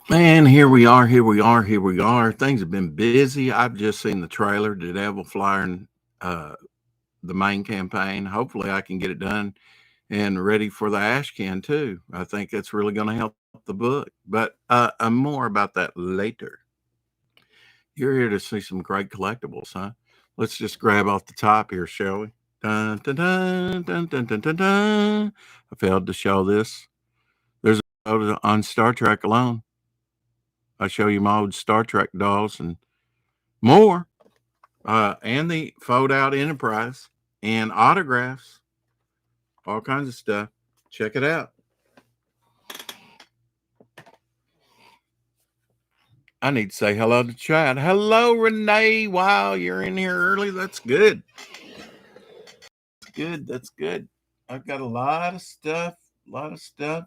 Man, here we are, here we are, here we are. Things have been busy. I've just seen the trailer to Devil flying the main campaign. Hopefully, I can get it done and ready for the ash can too. I think that's really going to help the book. But more about that later. You're here to see some great collectibles, huh? Let's just grab off the top here, shall we? Dun, dun, dun, dun, dun, dun, dun, dun. I failed to show this. There's a photo on Star Trek alone. I show you my old Star Trek dolls and more, and the fold out Enterprise and autographs, all kinds of stuff. Check it out. I need to say hello to Chad. Hello, Renee. Wow, you're in here early. That's good. Good. That's good. I've got a lot of stuff. A lot of stuff.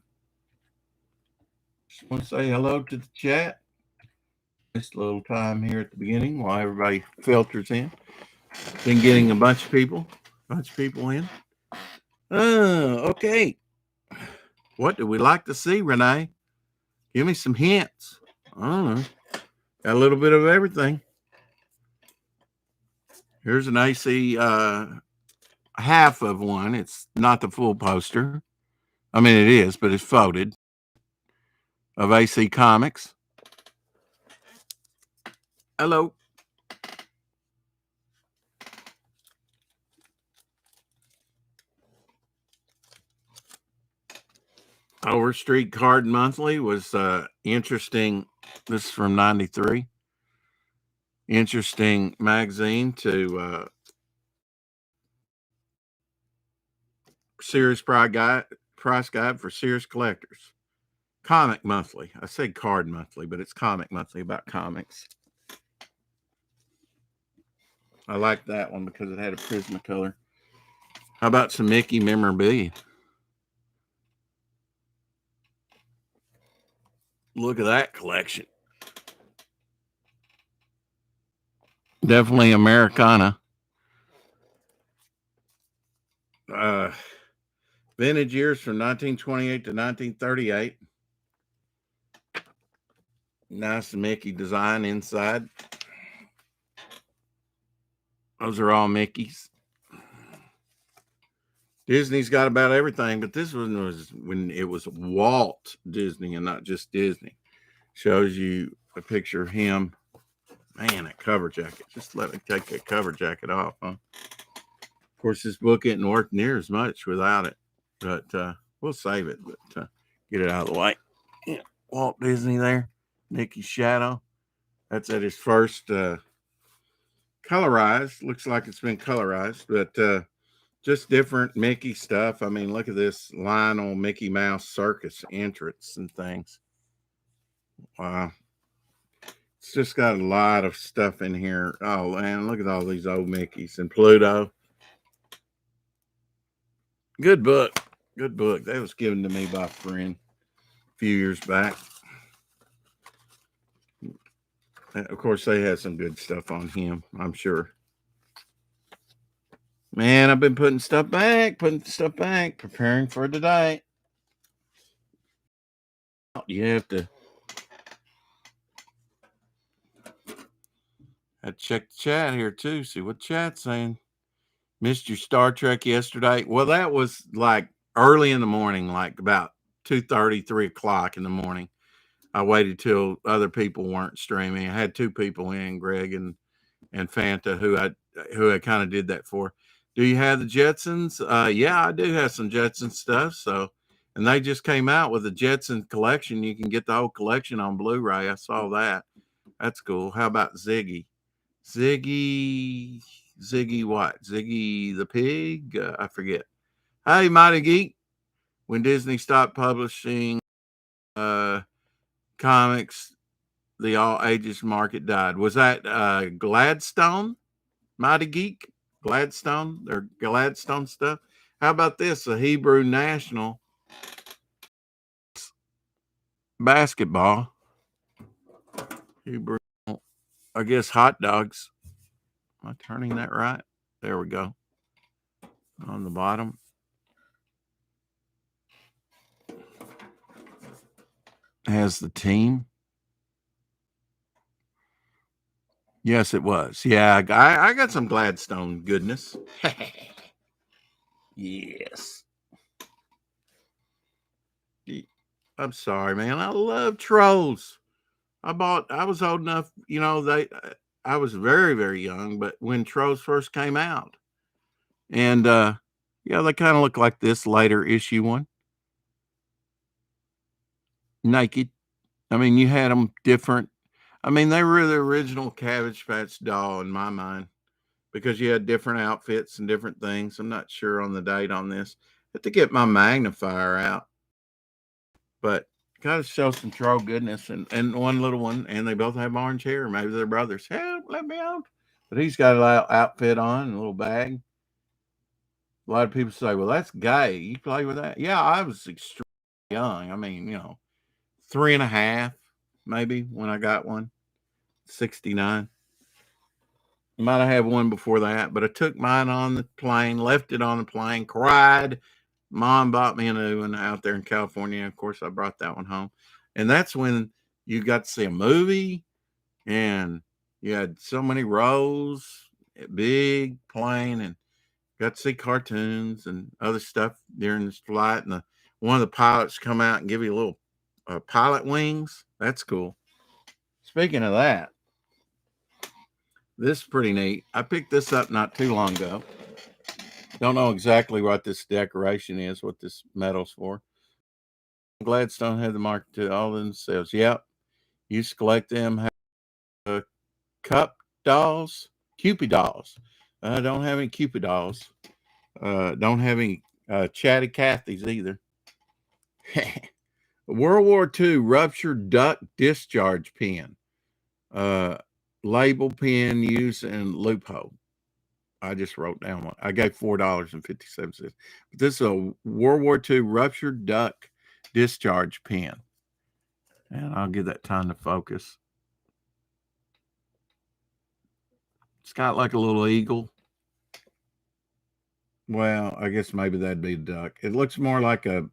Just want to say hello to the chat. Just a little time here at the beginning while everybody filters in. Been getting a bunch of people in. Okay. What do we like to see, Renee? Give me some hints. I don't know. Got a little bit of everything. Here's an AC half of one. It's not the full poster. I mean, it is, but it's folded of AC Comics. Hello. Overstreet Card Monthly was interesting. This is from '93. Interesting magazine to Sears price guide for Sears collectors. Comic Monthly. I said Card Monthly, but it's Comic Monthly about comics. I like that one because it had a Prismacolor. How about some Mickey memorabilia? Look at that collection. Definitely Americana. Uh, Vintage years from 1928 to 1938. Nice Mickey design inside. Those are all Mickeys. Disney's got about everything, but this one was when it was Walt Disney and not just Disney. Shows you a picture of him. Man, that cover jacket. Just let me take that cover jacket off, huh? Of course, this book isn't worth near as much without it, but we'll save it. But get it out of the way. Yeah, Walt Disney there. Mickey's shadow. That's at his first colorized. Looks like it's been colorized, but just different Mickey stuff. I mean, look at this Lionel Mickey Mouse circus entrance and things. Wow. It's just got a lot of stuff in here. Oh, man, look at all these old Mickeys and Pluto. Good book. Good book. That was given to me by a friend a few years back. Of course, they had some good stuff on him, I'm sure. Man, I've been putting stuff back, preparing for today. You have to check the chat here too, see what chat's saying. Missed your Star Trek yesterday. Well, that was like early in the morning, like about 2:30, 3 o'clock in the morning. I waited till other people weren't streaming. I had two people in, Greg and Fanta, who I kind of did that for. Do you have the Jetsons? Yeah, I do have some Jetson stuff. So, and they just came out with the Jetson collection. You can get the whole collection on Blu-ray. I saw that. That's cool. How about Ziggy? Ziggy, Ziggy what? Ziggy the pig? I forget. Hey, Mighty Geek. When Disney stopped publishing uh, comics, the all ages market died. Was that Gladstone? Mighty Geek? Gladstone? Or Gladstone stuff? How about this? A Hebrew national basketball. Hebrew, I guess hot dogs. Am I turning that right? There we go. On the bottom. Has the team. Yes, it was. Yeah, I got some Gladstone goodness. Yes. I'm sorry, man. I love trolls. I was old enough, I was very, very young, but when trolls first came out, and yeah, they kind of look like this later issue one, naked. I mean, you had them different. I mean, they were the original Cabbage Patch doll in my mind because you had different outfits and different things. I'm not sure on the date on this. I have to get my magnifier out, but gotta show some troll goodness and one little one, and they both have orange hair. Maybe they're brothers. Help, let me out. But he's got a little outfit on and a little bag. A lot of people say, well, that's gay. You play with that? Yeah, I was extremely young. I mean, 3.5, maybe, when I got one. 69. Might have had one before that, but I took mine on the plane, left it on the plane, cried. Mom bought me a new one out there in California. Of course, I brought that one home. And that's when you got to see a movie and you had so many rows, big plane, and got to see cartoons and other stuff during this flight. And one of the pilots come out and give you a little pilot wings. That's cool. Speaking of that, this is pretty neat. I picked this up not too long ago. Don't know exactly what this decoration is, what this metal's for. Gladstone had the market to all themselves. Yep. Used to collect them. Have, cup dolls, Cupid dolls. Don't have any Cupid dolls. Don't have any Chatty Cathys either. World War II ruptured duct discharge pen. Label pen used in loophole. I just wrote down one. I gave $4.57. But this is a World War II ruptured duct discharge pen. And I'll give that time to focus. It's got like a little eagle. Well, I guess maybe that'd be a duck. It looks more like a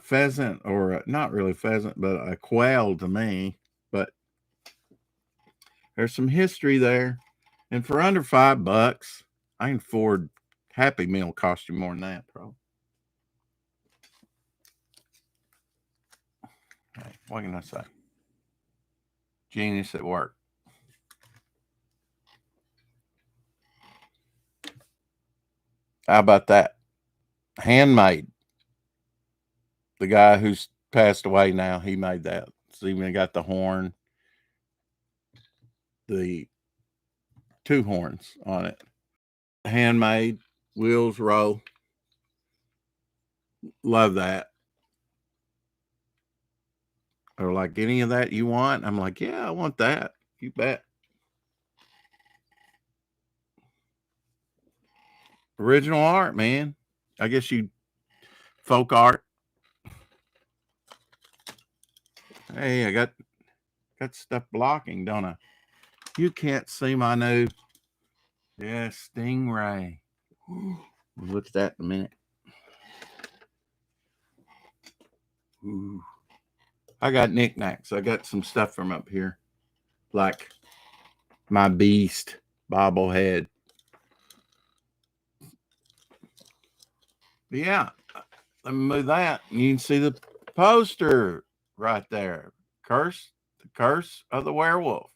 pheasant, or not really pheasant, but a quail to me. But there's some history there. And for under $5, I can afford Happy Meal cost you more than that, probably. Hey, what can I say? Genius at work. How about that? Handmade. The guy who's passed away now, he made that. It's even got the horn, the 2 horns on it. Handmade, wheels roll. Love that. Or like, any of that you want? I'm like, yeah, I want that. You bet. Original art, man. I guess you folk art. Hey, I got stuff blocking, don't I? You can't see my new Stingray. We'll look at that in a minute. Ooh. I got knickknacks. I got some stuff from up here, like my Beast bobblehead. But yeah, let me move that. You can see the poster right there. The curse of the werewolf.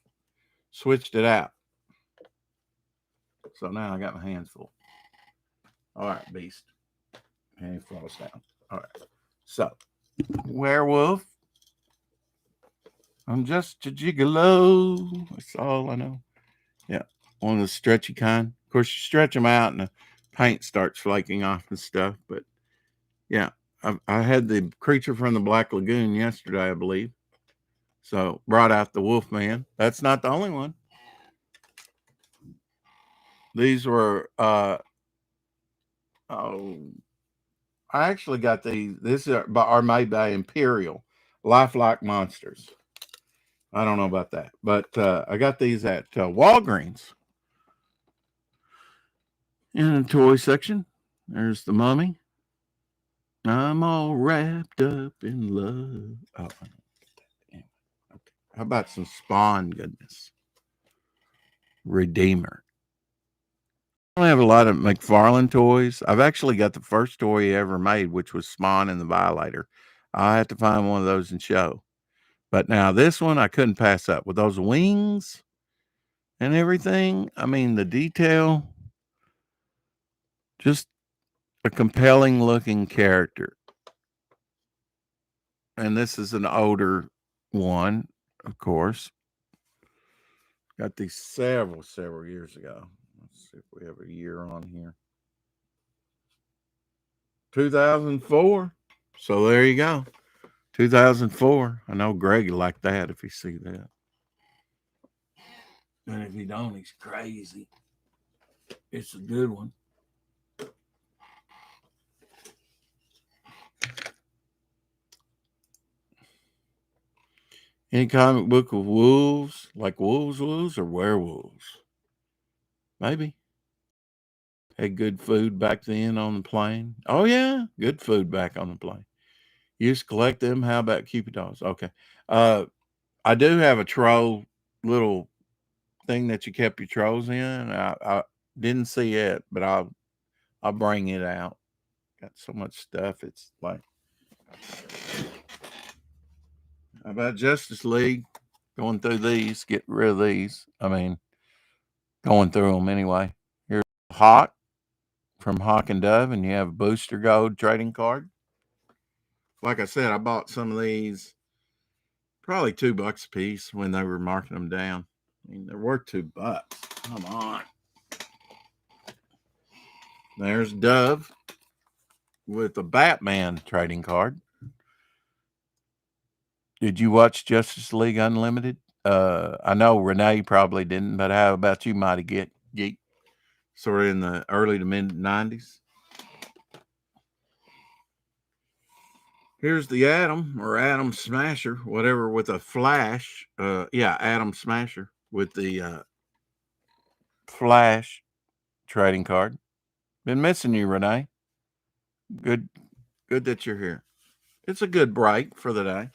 Switched it out. So now I got my hands full. All right, Beast. And he falls down. All right. So, werewolf. I'm just a gigolo. That's all I know. Yeah. One of the stretchy kind. Of course, you stretch them out and the paint starts flaking off and stuff. But yeah, I had the creature from the Black Lagoon yesterday, I believe. So brought out the Wolfman. That's not the only one. These were I actually got these. These are made by Imperial, lifelike monsters. I don't know about that, but I got these at Walgreens. In the toy section, there's the Mummy. I'm all wrapped up in love. Oh, okay. How about some Spawn goodness? Redeemer. I have a lot of McFarlane toys. I've actually got the first toy he ever made, which was Spawn and the Violator. I have to find one of those and show. But now this one I couldn't pass up with those wings and everything. I mean, the detail, just a compelling looking character. And this is an older one, of course. Got these several years ago. Let's see if we have a year on here. 2004. So there you go. 2004. I know Greg will like that if he see that. And if he don't, he's crazy. It's a good one. Any comic book of wolves, like wolves or werewolves? Maybe. Had good food back then on the plane. Oh, yeah. Good food back on the plane. You used to collect them. How about Cupid dolls? Okay. I do have a troll little thing that you kept your trolls in. I didn't see it, but I'll bring it out. Got so much stuff. It's like, how about Justice League? Going through these, get rid of these. I mean, going through them anyway. Here's Hawk from Hawk and Dove, and you have a Booster Gold trading card. Like I said, I bought some of these probably $2 a piece when they were marking them down. I mean, they're worth $2. Come on. There's Dove with a Batman trading card. Did you watch Justice League Unlimited? I know Renee probably didn't, but how about you, Mighty Geek? Sort of in the early to mid 90s. Here's the Atom or Atom Smasher, whatever, with a Flash. Atom Smasher with the Flash trading card. Been missing you, Renee. Good that you're here. It's a good break for the day.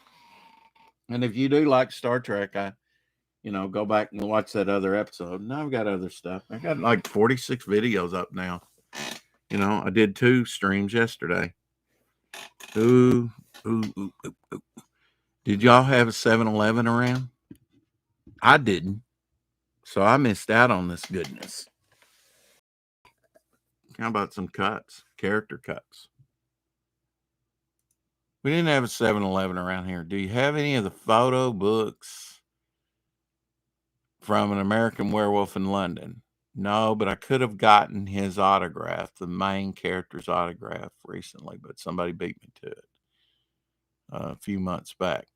And if you do like Star Trek, go back and watch that other episode. And I've got other stuff. I got like 46 videos up now. I did 2 streams yesterday. Ooh. Did y'all have a 7-Eleven around? I didn't. So I missed out on this goodness. How about some cuts? Character cuts. We didn't have a 7-Eleven around here. Do you have any of the photo books from An American Werewolf in London? No, but I could have gotten his autograph, the main character's autograph recently, but somebody beat me to it a few months back.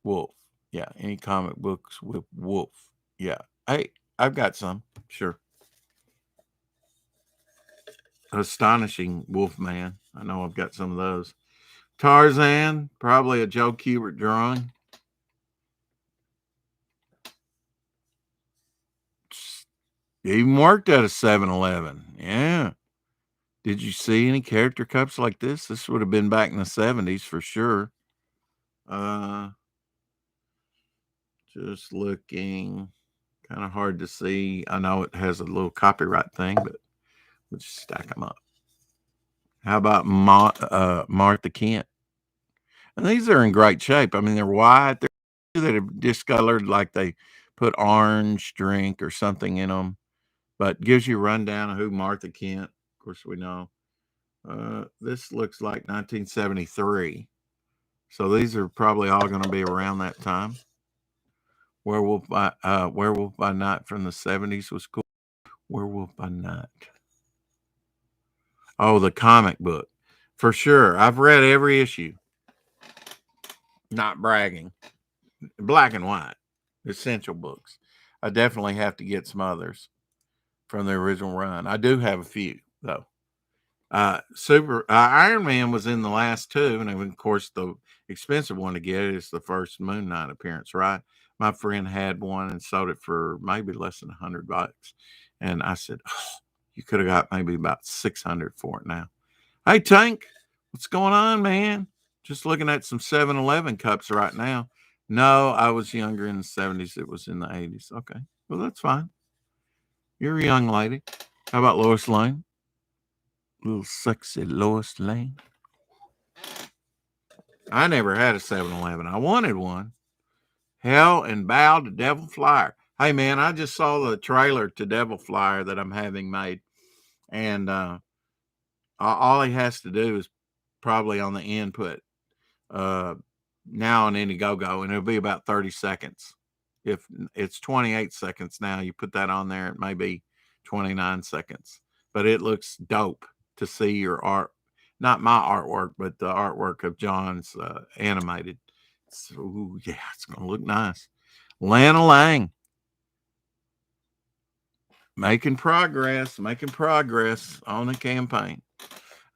Wolf. Yeah, any comic books with Wolf. Yeah. Hey, I've got some. Sure. Astonishing Wolfman. I know I've got some of those. Tarzan, probably a Joe Kubert drawing. He even worked at a 7-Eleven. Yeah. Did you see any character cups like this? This would have been back in the 70s for sure. Just looking. Kind of hard to see. I know it has a little copyright thing, but we'll just stack them up. How about Martha Kent? And these are in great shape. I mean, they're white. They're discolored, like they put orange drink or something in them. But gives you a rundown of who Martha Kent. Of course, we know. This looks like 1973. So these are probably all going to be around that time. Werewolf by Night from the 70s was cool. Werewolf by Night. Oh, the comic book. For sure. I've read every issue. Not bragging. Black and white. Essential books. I definitely have to get some others from the original run. I do have a few, though. Iron Man was in the last 2, and of course the expensive one to get is the first Moon Knight appearance, right? My friend had one and sold it for maybe less than $100, and I said, "Oh, you could have got maybe about $600 for it now." Hey, Tank, what's going on, man? Just looking at some 7-Eleven cups right now. No, I was younger in the 70s. It was in the 80s. Okay. Well, that's fine. You're a young lady. How about Lois Lane? Little sexy Lois Lane. I never had a 7-Eleven. I wanted one. Hell and Bow to Devil Flyer. Hey, man, I just saw the trailer to Devil Flyer that I'm having made. And all he has to do is probably on the end put uh, now on Indiegogo, and it'll be about 30 seconds. If it's 28 seconds now, you put that on there, it may be 29 seconds. But it looks dope to see your art. Not my artwork, but the artwork of John's animated. So, yeah, it's going to look nice. Lana Lang. Making progress on the campaign.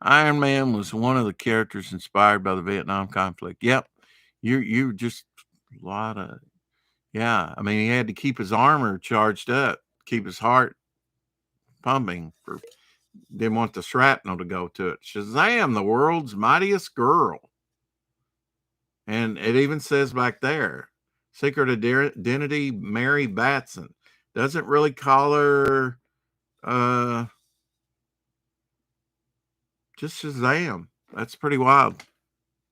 Iron Man was one of the characters inspired by the Vietnam conflict. Yep. You just a lot of, yeah. I mean, he had to keep his armor charged up, keep his heart pumping. Didn't want the shrapnel to go to it. Shazam, the world's mightiest girl. And it even says back there, Secret Identity, Mary Batson. Doesn't really call her just Shazam. That's pretty wild.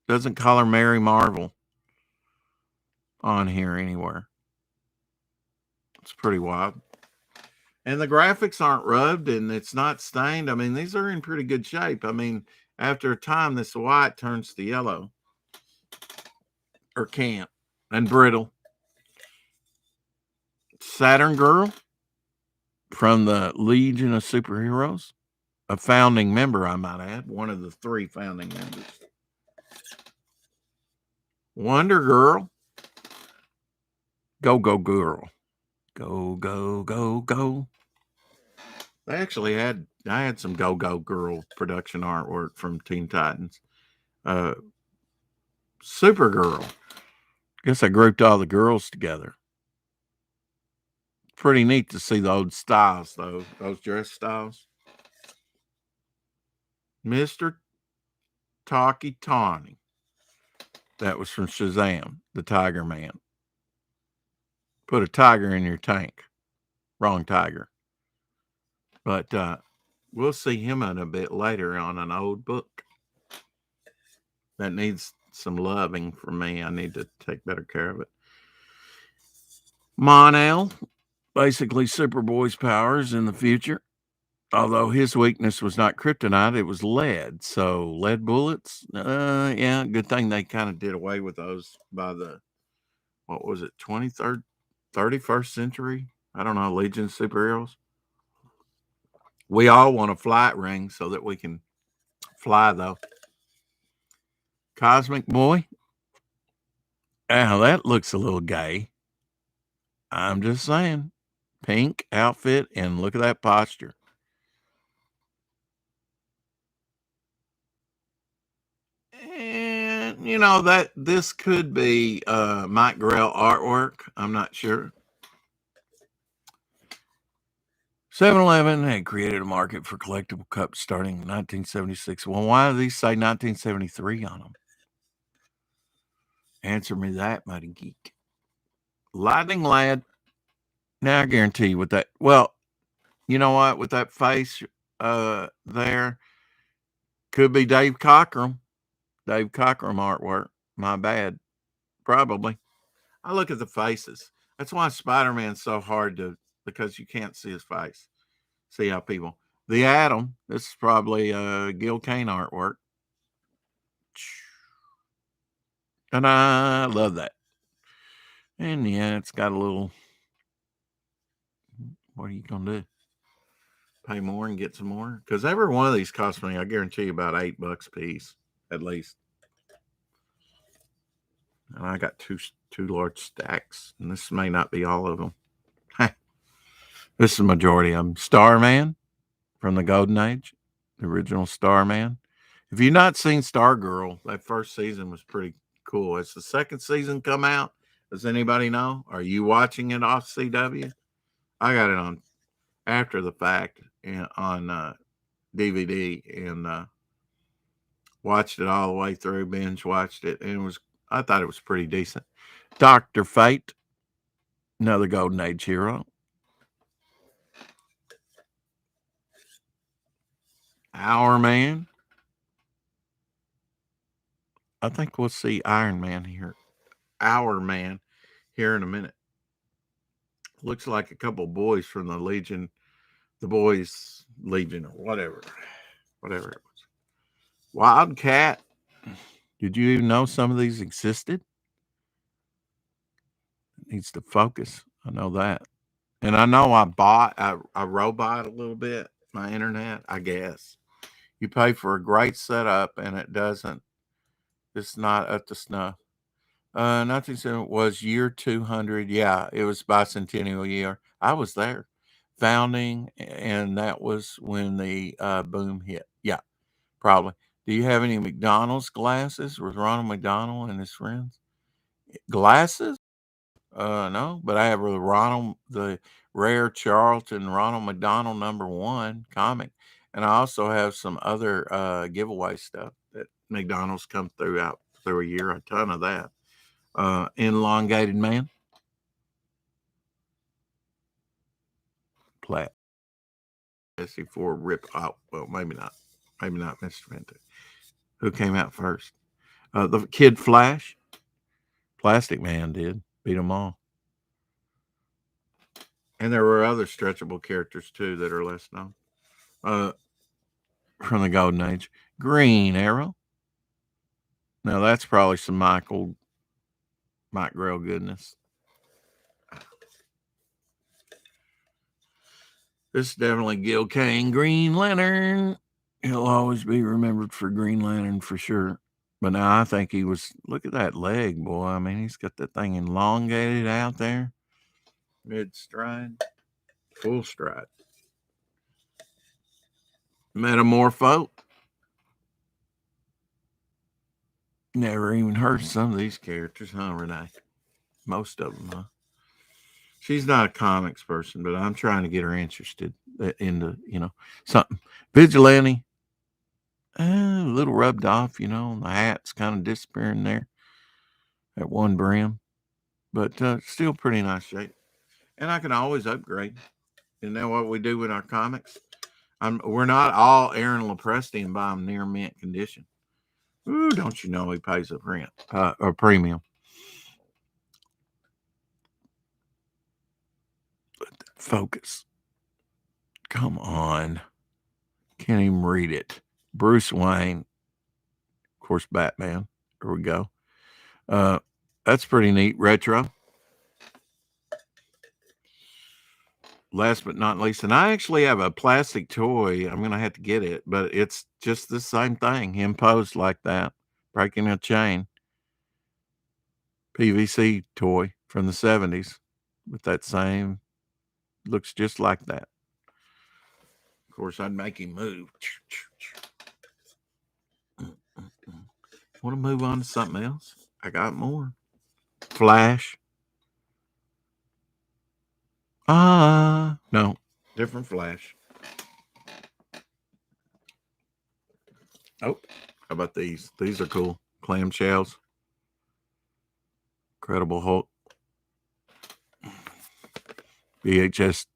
Doesn't call her Mary Marvel on here anywhere. It's pretty wild. And the graphics aren't rubbed and it's not stained. I mean, these are in pretty good shape. I mean, after a time, this white turns to yellow. Or can't. And brittle. Saturn Girl from the Legion of Superheroes. A founding member, I might add. One of the 3 founding members. Wonder Girl. Go, go, girl. Go, go, go, go. I had some Go Go Girl production artwork from Teen Titans. Supergirl. Guess I grouped all the girls together. Pretty neat to see the old styles, though. Those dress styles. Mr. Talkie Tawny. That was from Shazam, the Tiger Man. Put a tiger in your tank. Wrong tiger. But we'll see him in a bit later on an old book. That needs some loving from me. I need to take better care of it. Mon-El, basically Superboy's powers in the future. Although his weakness was not kryptonite, it was lead. So lead bullets, yeah, good thing they kind of did away with those by the, what was it, 23rd, 31st century? I don't know, Legion of Superheroes. We all want a flight ring so that we can fly, though. Cosmic Boy. Now, that looks a little gay. I'm just saying. Pink outfit, and look at that posture. And, you know, that this could be Mike Grell artwork. I'm not sure. 7-Eleven had created a market for collectible cups starting in 1976. Well, why do these say 1973 on them? Answer me that, mighty geek. Lightning Lad. Now I guarantee you with that. Well, you know what? With that face there, could be Dave Cockrum. Dave Cockrum artwork. My bad. Probably. I look at the faces. That's why Spider-Man's so hard to, because you can't see his face. See how people. The Atom. This is probably Gil Kane artwork. And I love that. And yeah, it's got a little. What are you going to do? Pay more and get some more? Because every one of these cost me, I guarantee you, about $8 a piece, at least. And I got two large stacks, and this may not be all of them. This is the majority of them. Starman from the Golden Age, the original Starman. If you've not seen Stargirl, that first season was pretty cool. Has the second season come out? Does anybody know? Are you watching it off CW? I got it on after the fact and on DVD and watched it all the way through, binge watched it. And it was, I thought it was pretty decent. Dr. Fate, another Golden Age hero. Our Man. I think we'll see Iron Man here. Our Man here in a minute. Looks like a couple boys from the Legion, the Boys Legion or whatever it was. Wildcat. Did you even know some of these existed? It needs to focus. I know that. And I know I bought a robot a little bit, my internet, I guess. You pay for a great setup and it's not up to snuff. Nothing was year 200. Yeah, it was bicentennial year. I was there. Founding, and that was when the boom hit. Yeah, probably. Do you have any McDonald's glasses with Ronald McDonald and his friends? Glasses? No, but I have the rare Charlton Ronald McDonald #1 comic, and I also have some other giveaway stuff that McDonald's come through a year, a ton of that. Elongated Man, Platt, SC4 Rip out. Well, maybe not, Mr. Fenton. Who came out first? The Kid Flash, Plastic Man did beat them all. And there were other stretchable characters too that are less known. From the Golden Age. Green Arrow. Now that's probably some Mike Grell goodness. This is definitely Gil Kane. Green Lantern. He'll always be remembered for Green Lantern for sure. But now I think he was, look at that leg, boy. I mean, he's got that thing elongated out there. Mid stride. Full stride. Metamorpho. Never even heard of some of these characters, huh, Renee? Most of them, huh? She's not a comics person, but I'm trying to get her interested into, something. Vigilante. A little rubbed off, the hat's kind of disappearing there at one brim, but still pretty nice shape. And I can always upgrade. Isn't that what we do with our comics? We're not all Aaron Lepresti and buy them near mint condition. Ooh, don't you know he pays a premium? Focus. Come on. Can't even read it. Bruce Wayne. Of course, Batman. There we go. That's pretty neat. Retro. Last but not least, and I actually have a plastic toy. I'm going to have to get it, but it's just the same thing. Him posed like that, breaking a chain. PVC toy from the 70s with that same, looks just like that. Of course, I'd make him move. Want to move on to something else? I got more. Flash. No, different Flash. Oh, how about these? These are cool. Clamshells. Incredible Hulk. VHS.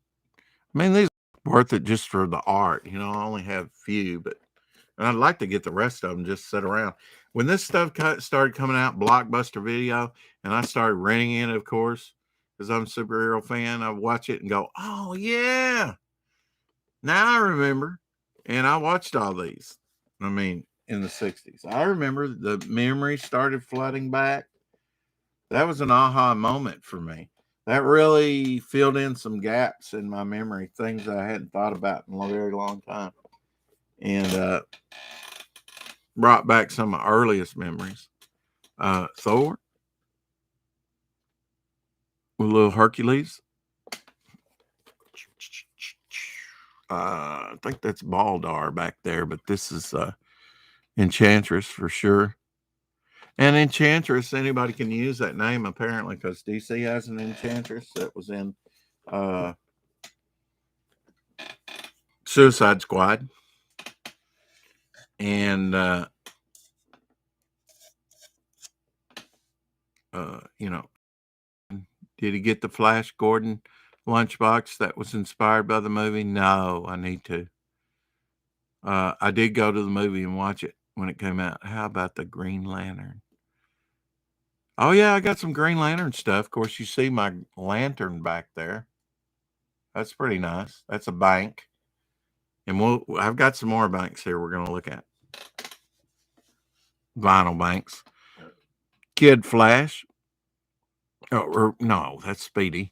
I mean, these are worth it just for the art. I only have a few, but and I'd like to get the rest of them just sit around. When this stuff started coming out, Blockbuster Video, and I started renting it, of course, because I'm a superhero fan, I watch it and go, oh, yeah. Now I remember. And I watched all these. I mean, in the 60s. I remember the memory started flooding back. That was an aha moment for me. That really filled in some gaps in my memory, things I hadn't thought about in a very long time. And brought back some of my earliest memories. Thor. With a little Hercules. I think that's Baldar back there, but this is Enchantress for sure. And Enchantress, anybody can use that name apparently because DC has an Enchantress that was in Suicide Squad. And You know, did he get the Flash Gordon lunchbox that was inspired by the movie? No, I need to. I did go to the movie and watch it when it came out. How about the Green Lantern? Oh yeah, I got some Green Lantern stuff. Of course, you see my lantern back there. That's pretty nice. That's a bank. And I've got some more banks here we're going to look at. Vinyl banks. Kid Flash. Oh, or no, that's Speedy.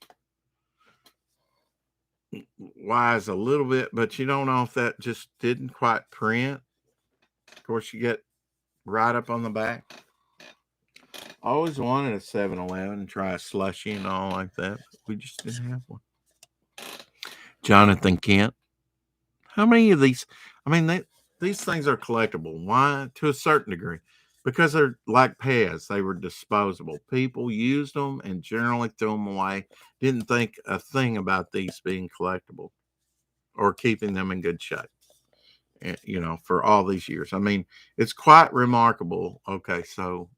Wise a little bit, but you don't know if that just didn't quite print. Of course, you get right up on the back. I always wanted a 7-Eleven and try a slushie and all like that. But we just didn't have one. Jonathan Kent. How many of these? I mean, these things are collectible. Why? To a certain degree. Because they're like pads. They were disposable. People used them and generally threw them away. Didn't think a thing about these being collectible or keeping them in good shape. You know, for all these years. I mean, it's quite remarkable. Okay, so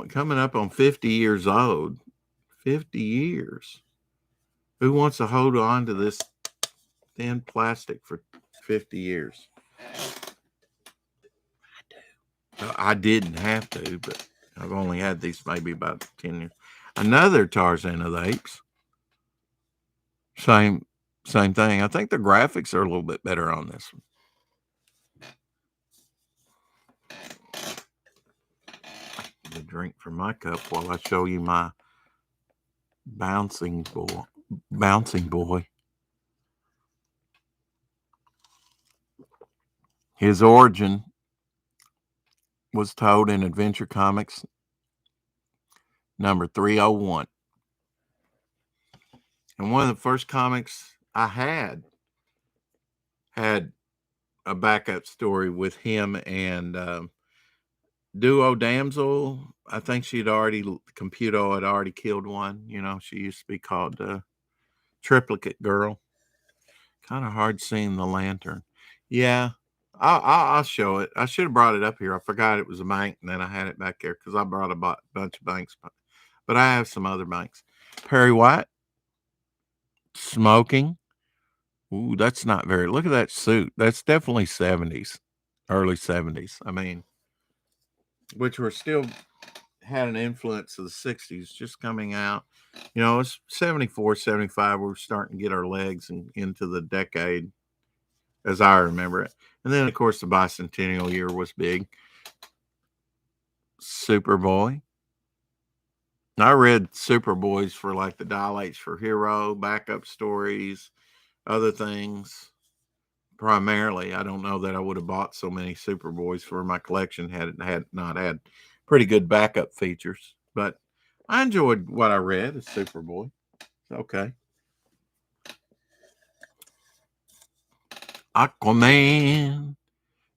coming up on 50 years old. 50 years. Who wants to hold on to this thin plastic for 50 years? I didn't have to, but I've only had these maybe about 10 years. Another Tarzan of the Apes. Same thing. I think the graphics are a little bit better on this one. A drink from my cup while I show you my bouncing boy. His origin was told in Adventure Comics number 301. And one of the first comics I had a backup story with him and Duo Damsel. I think Computo had already killed one. You know, she used to be called Triplicate Girl. Kind of hard seeing the lantern. Yeah, I'll show it. I should have brought it up here. I forgot it was a bank, and then I had it back there because I brought a bunch of banks. But I have some other banks. Perry White, smoking. Ooh, that's not very. Look at that suit. That's definitely 70s, early 70s. I mean, which were still had an influence of the 60s just coming out. You know, it's 74, 75. We're starting to get our legs into the decade as I remember it. And then, of course, the bicentennial year was big. Superboy. I read Superboys for like the Dial H for Hero, backup stories, other things. Primarily, I don't know that I would have bought so many Superboys for my collection had not had pretty good backup features. But I enjoyed what I read as Superboy. Okay. Aquaman.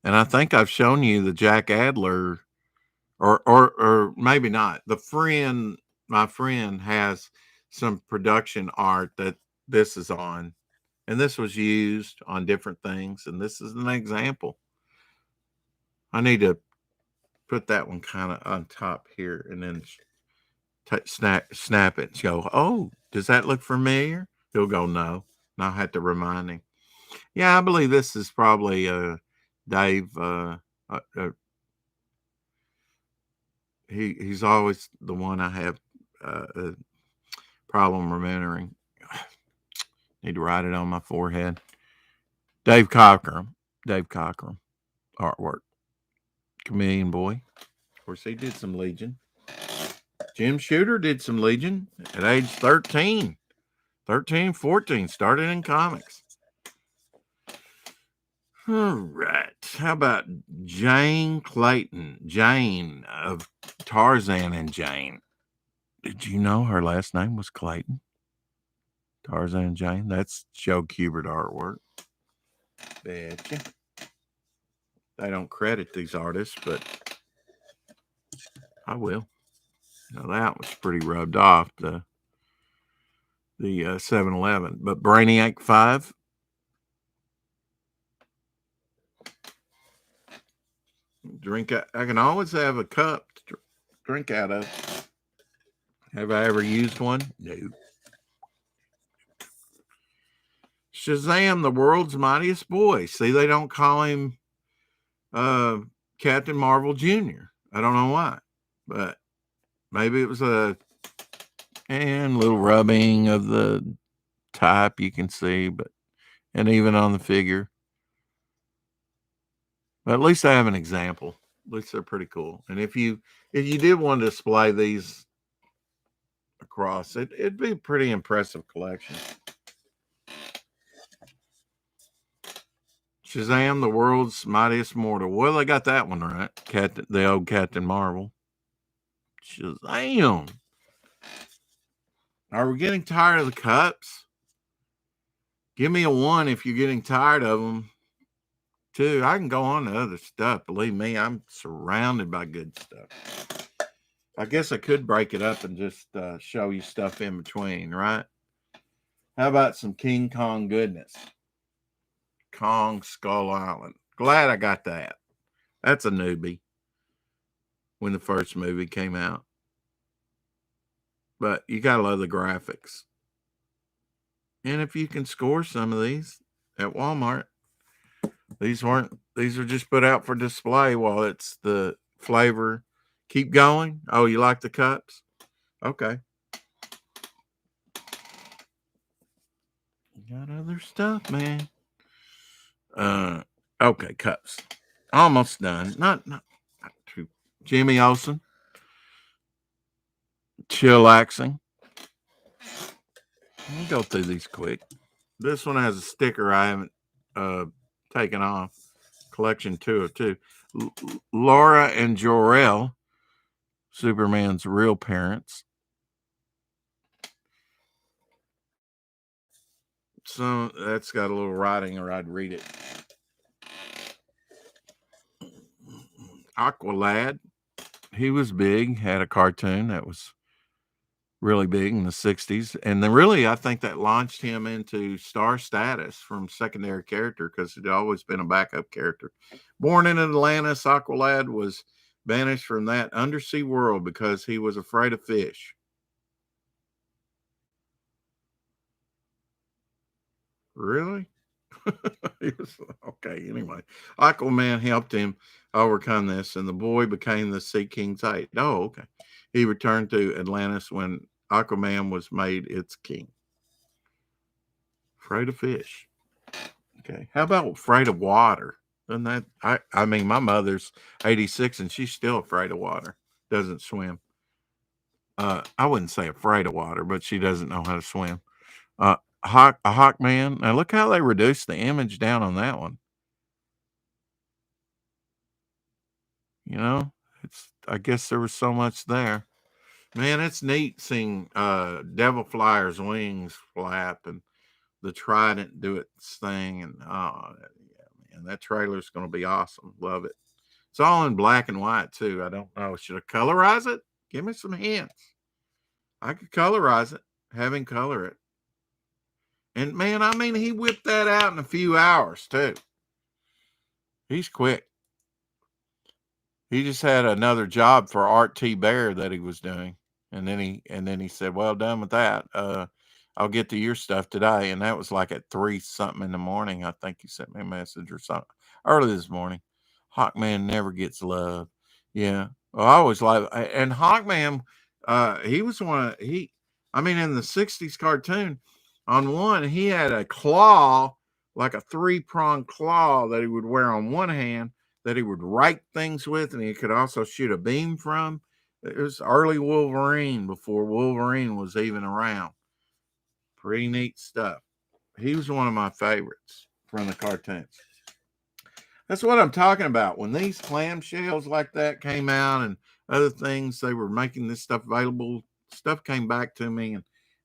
And I think I've shown you the Jack Adler, or maybe not. My friend has some production art that this is on. And this was used on different things. And this is an example. I need to put that one kind of on top here and then snap it and go, oh, does that look familiar? He'll go, no. And I'll have to remind him. Yeah, I believe this is probably Dave. He's always the one I have a problem remembering. Need to write it on my forehead. Dave Cockrum artwork. Chameleon Boy. Of course, he did some Legion. Jim Shooter did some Legion at age 13. 13, 14. Started in comics. All right. How about Jane Clayton? Jane of Tarzan and Jane. Did you know her last name was Clayton? Tarzan and Jane. That's Joe Kubert artwork. Betcha. They don't credit these artists, but I will. Now that was pretty rubbed off, the 7-Eleven. But Brainiac 5. Drink. I can always have a cup to drink out of. Have I ever used one? No. Shazam, the world's mightiest boy. See, they don't call him Captain Marvel Jr. I don't know why, but maybe it was a little rubbing of the type you can see, and even on the figure. But at least I have an example. At least they're pretty cool. And if you did want to display these across, it'd be a pretty impressive collection. Shazam, the world's mightiest mortal. Well, they got that one right. The old Captain Marvel. Shazam. Are we getting tired of the cups? Give me a 1 if you're getting tired of them. 2, I can go on to other stuff. Believe me, I'm surrounded by good stuff. I guess I could break it up and just show you stuff in between, right? How about some King Kong goodness? Kong Skull Island. Glad I got that. That's a newbie when the first movie came out. But you got to love the graphics. And if you can score some of these at Walmart, these are just put out for display while it's the flavor. Keep going. Oh, you like the cups? Okay. You got other stuff, man. Okay, cups. Almost done. Not too. Jimmy Olsen. Chillaxing. Let me go through these quick. This one has a sticker I haven't taken off. Collection 2 of 2. Laura and Jor-El, Superman's real parents. So that's got a little writing, or I'd read it. Aqualad. He was big, had a cartoon that was really big in the 60s. And then really, I think that launched him into star status from secondary character because he'd always been a backup character. Born in Atlantis, Aqualad was banished from that undersea world because he was afraid of fish. Really? Okay, anyway. Aquaman helped him overcome this, and the boy became the Sea King's aide. Oh, okay. He returned to Atlantis when Aquaman was made its king. Afraid of fish. Okay. How about afraid of water? Doesn't that I mean my mother's 86 and she's still afraid of water. Doesn't swim. I wouldn't say afraid of water, but she doesn't know how to swim. A Hawkman. Now look how they reduced the image down on that one. You know, I guess there was so much there. Man, it's neat seeing Devil Flyer's wings flap and the trident do its thing. And oh, yeah, man, that trailer's going to be awesome. Love it. It's all in black and white, too. I don't know. Should I colorize it? Give me some hints. I could colorize it, have him color it. And man, I mean, he whipped that out in a few hours, too. He's quick. He just had another job for Art T. Bear that he was doing. And then he said, well, done with that. I'll get to your stuff today. And that was like at 3 something in the morning. I think he sent me a message or something early this morning. Hawkman never gets love. Yeah. Well, I always love it. And Hawkman, he was I mean, in the 60s cartoon, on one, he had a claw, like a 3-pronged claw that he would wear on one hand that he would write things with, and he could also shoot a beam from. It was early Wolverine before Wolverine was even around. Pretty neat stuff. He was one of my favorites from the cartoons. That's what I'm talking about. When these clamshells like that came out and other things, they were making this stuff available. Stuff came back to me,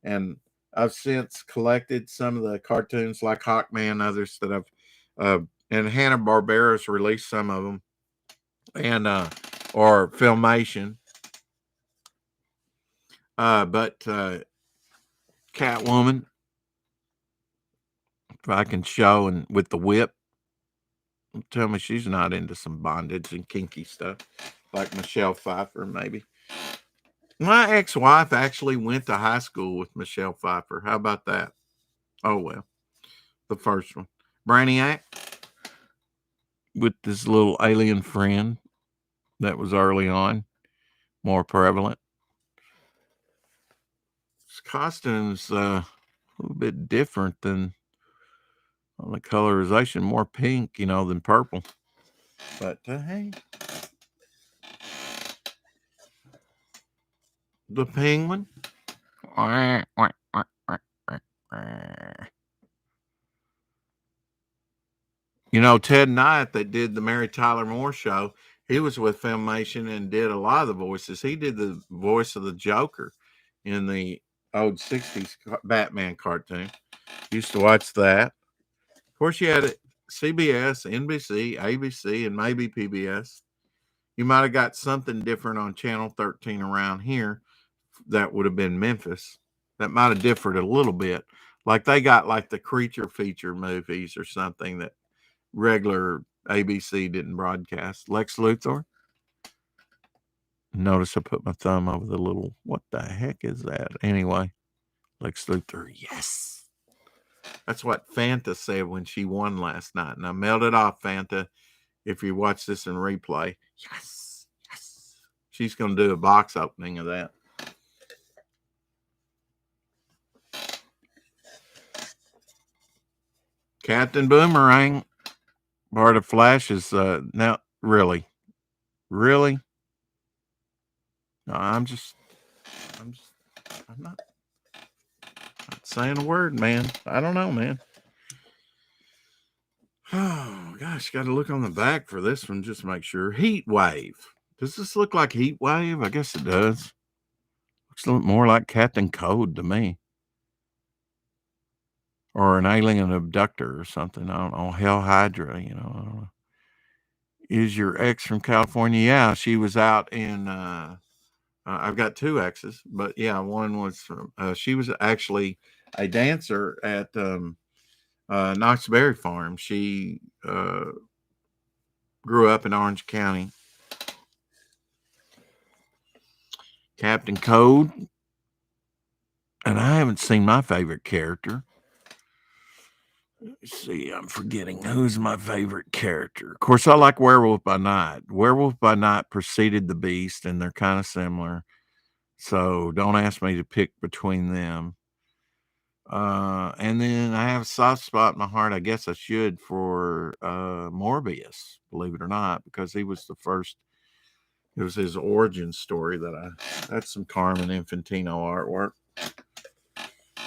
and I've since collected some of the cartoons like Hawkman, others that I've and Hanna-Barbera's released some of them, and or Filmation. But Catwoman, if I can show, and with the whip, Tell me she's not into some bondage and kinky stuff like Michelle Pfeiffer, maybe. My ex-wife actually went to high school with Michelle Pfeiffer. How about that? Oh, well, the first one. Brainiac with this little alien friend that was early on, more prevalent. His costume's a little bit different than on the colorization, more pink, than purple. But hey, the Penguin. Ted Knight that did the Mary Tyler Moore show, he was with Filmation and did a lot of the voices. He did the voice of the Joker in the old 60s Batman cartoon. Used to watch that. Of course, you had CBS, NBC, ABC, and maybe PBS. You might have got something different on Channel 13 around here. That would have been Memphis. That might have differed a little bit. Like they got like the creature feature movies or something that regular ABC didn't broadcast. Lex Luthor. Notice I put my thumb over the little, what the heck is that? Anyway, Lex Luthor, yes. That's what Fanta said when she won last night. And I melted off, Fanta, if you watch this in replay. Yes, yes. She's going to do a box opening of that. Captain Boomerang, part of Flash is now really. No, I'm not saying a word, man. I don't know, man. Oh gosh, got to look on the back for this one just to make sure. Heat Wave. Does this look like Heat Wave? I guess it does. Looks a little more like Captain Code to me. Or an alien abductor or something. I don't know. Hell Hydra, I don't know. Is your ex from California? Yeah, she was out in I've got two exes, but yeah, one was from she was actually a dancer at Knott's Berry Farm. She grew up in Orange County. Captain Code. And I haven't seen my favorite character. Let's see, I'm forgetting who's my favorite character. Of course, I like Werewolf by Night. Werewolf by Night preceded the Beast, and they're kind of similar. So don't ask me to pick between them. And then I have a soft spot in my heart, I guess I should, for Morbius, believe it or not, because he was the first. It was his origin story that's some Carmen Infantino artwork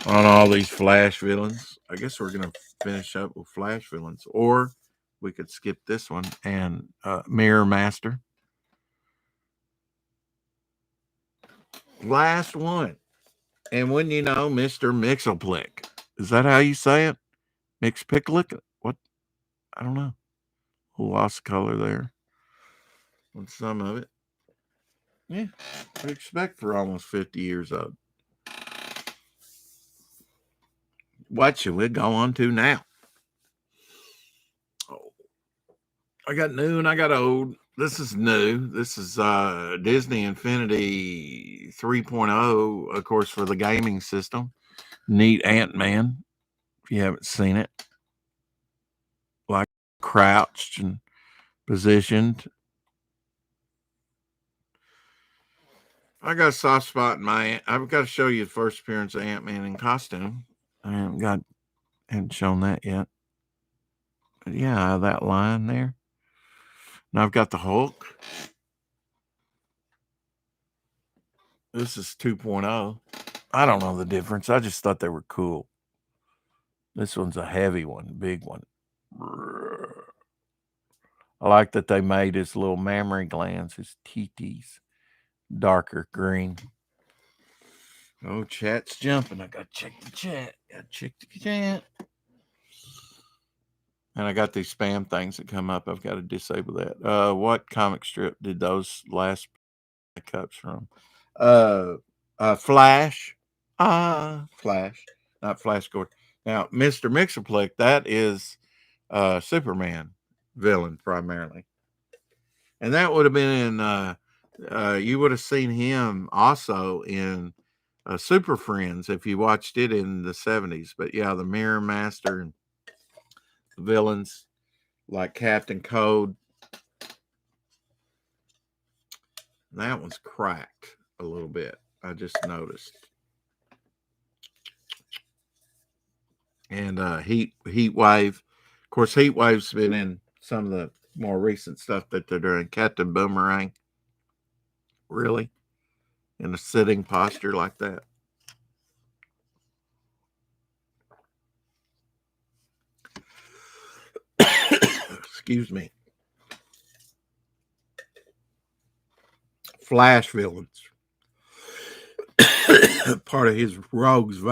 on all these Flash villains. I guess we're going to finish up with Flash villains, or we could skip this one and Mirror Master. Last one. And when you know, Mr. Mixelplick. Is that how you say it? Mixpicklick? What? I don't know. Lost color there on some of it. Yeah, I expect for almost 50 years old. What should we go on to now? Oh, I got new and I got old. This is new. This is Disney Infinity 3.0, of course, for the gaming system. Neat Ant-Man, if you haven't seen it. Like crouched and positioned. I got a soft spot in I've got to show you the first appearance of Ant-Man in costume. I haven't shown that yet. But yeah, that line there. Now I've got the Hulk. This is 2.0. I don't know the difference. I just thought they were cool. This one's a heavy one, big one. I like that they made his little mammary glands, his TTs, darker green. Oh, chat's jumping. I got to check the chat. And I got these spam things that come up. I've got to disable that. What comic strip did those last cups from? Flash. Flash. Not Flash Gordon. Now, Mr. Mixerplick, that is Superman. villain primarily. And that would have been in, you would have seen him also in Super Friends if you watched it in the 70s. But yeah, the Mirror Master and the villains like Captain Code. That one's cracked a little bit. I just noticed. And Heat Wave. Of course, Heat Wave's been in some of the more recent stuff that they're doing. Captain Boomerang. Really? In a sitting posture like that. Excuse me. Flash villains. Part of his Rogues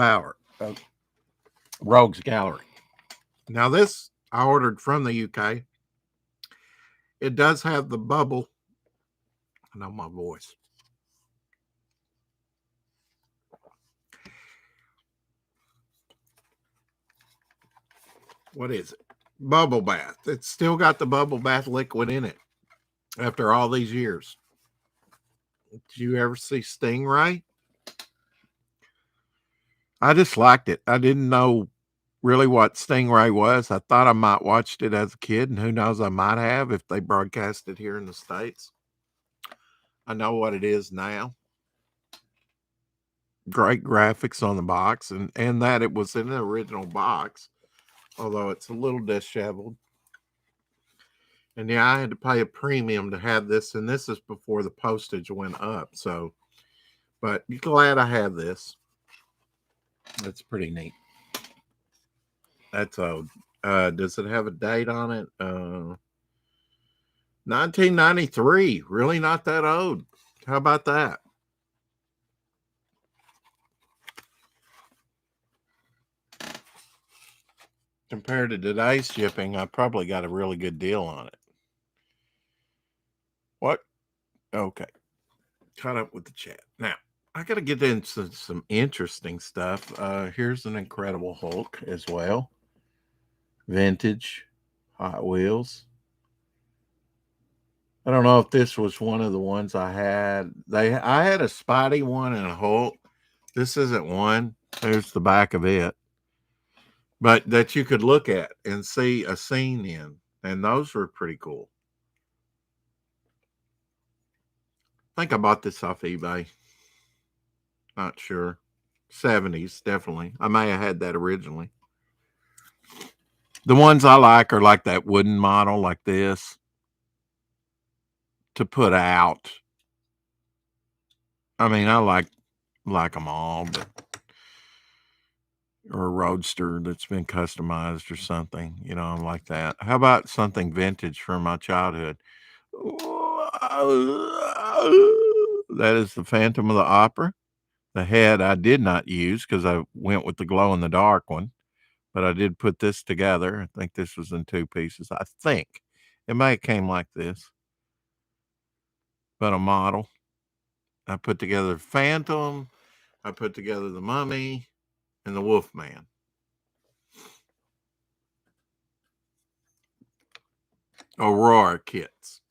Gallery. Now this I ordered from the UK. It does have the bubble. I know my voice. What is it? Bubble bath. It's still got the bubble bath liquid in it after all these years. Did you ever see Stingray? I just liked it. I didn't know really what Stingray was. I thought I might watched it as a kid, and who knows, I might have if they broadcast it here in the States. I know what it is now. Great graphics on the box, and that it was in the original box, although it's a little disheveled. And yeah, I had to pay a premium to have this, and this is before the postage went up. So, but glad I have this. That's pretty neat. That's old. Does it have a date on it? 1993. Really not that old. How about that? Compared to today's shipping, I probably got a really good deal on it. What? Okay. Caught up with the chat. Now, I got to get into some interesting stuff. Here's an Incredible Hulk as well. Vintage Hot Wheels. I don't know if this was one of the ones I had. I had a Spidey one and a Hulk. This isn't one. There's the back of it. But that you could look at and see a scene in. And those were pretty cool. I think I bought this off eBay. Not sure. 70s, definitely. I may have had that originally. The ones I like are like that wooden model like this to put out. I mean, I like them all, but or a roadster that's been customized or something, like that. How about something vintage from my childhood? That is the Phantom of the Opera. The head I did not use because I went with the glow in the dark one, but I did put this together. I think this was in 2 pieces. I think it may have came like this, but a model. I put together the Phantom. I put together the Mummy and the Wolfman. Aurora kits.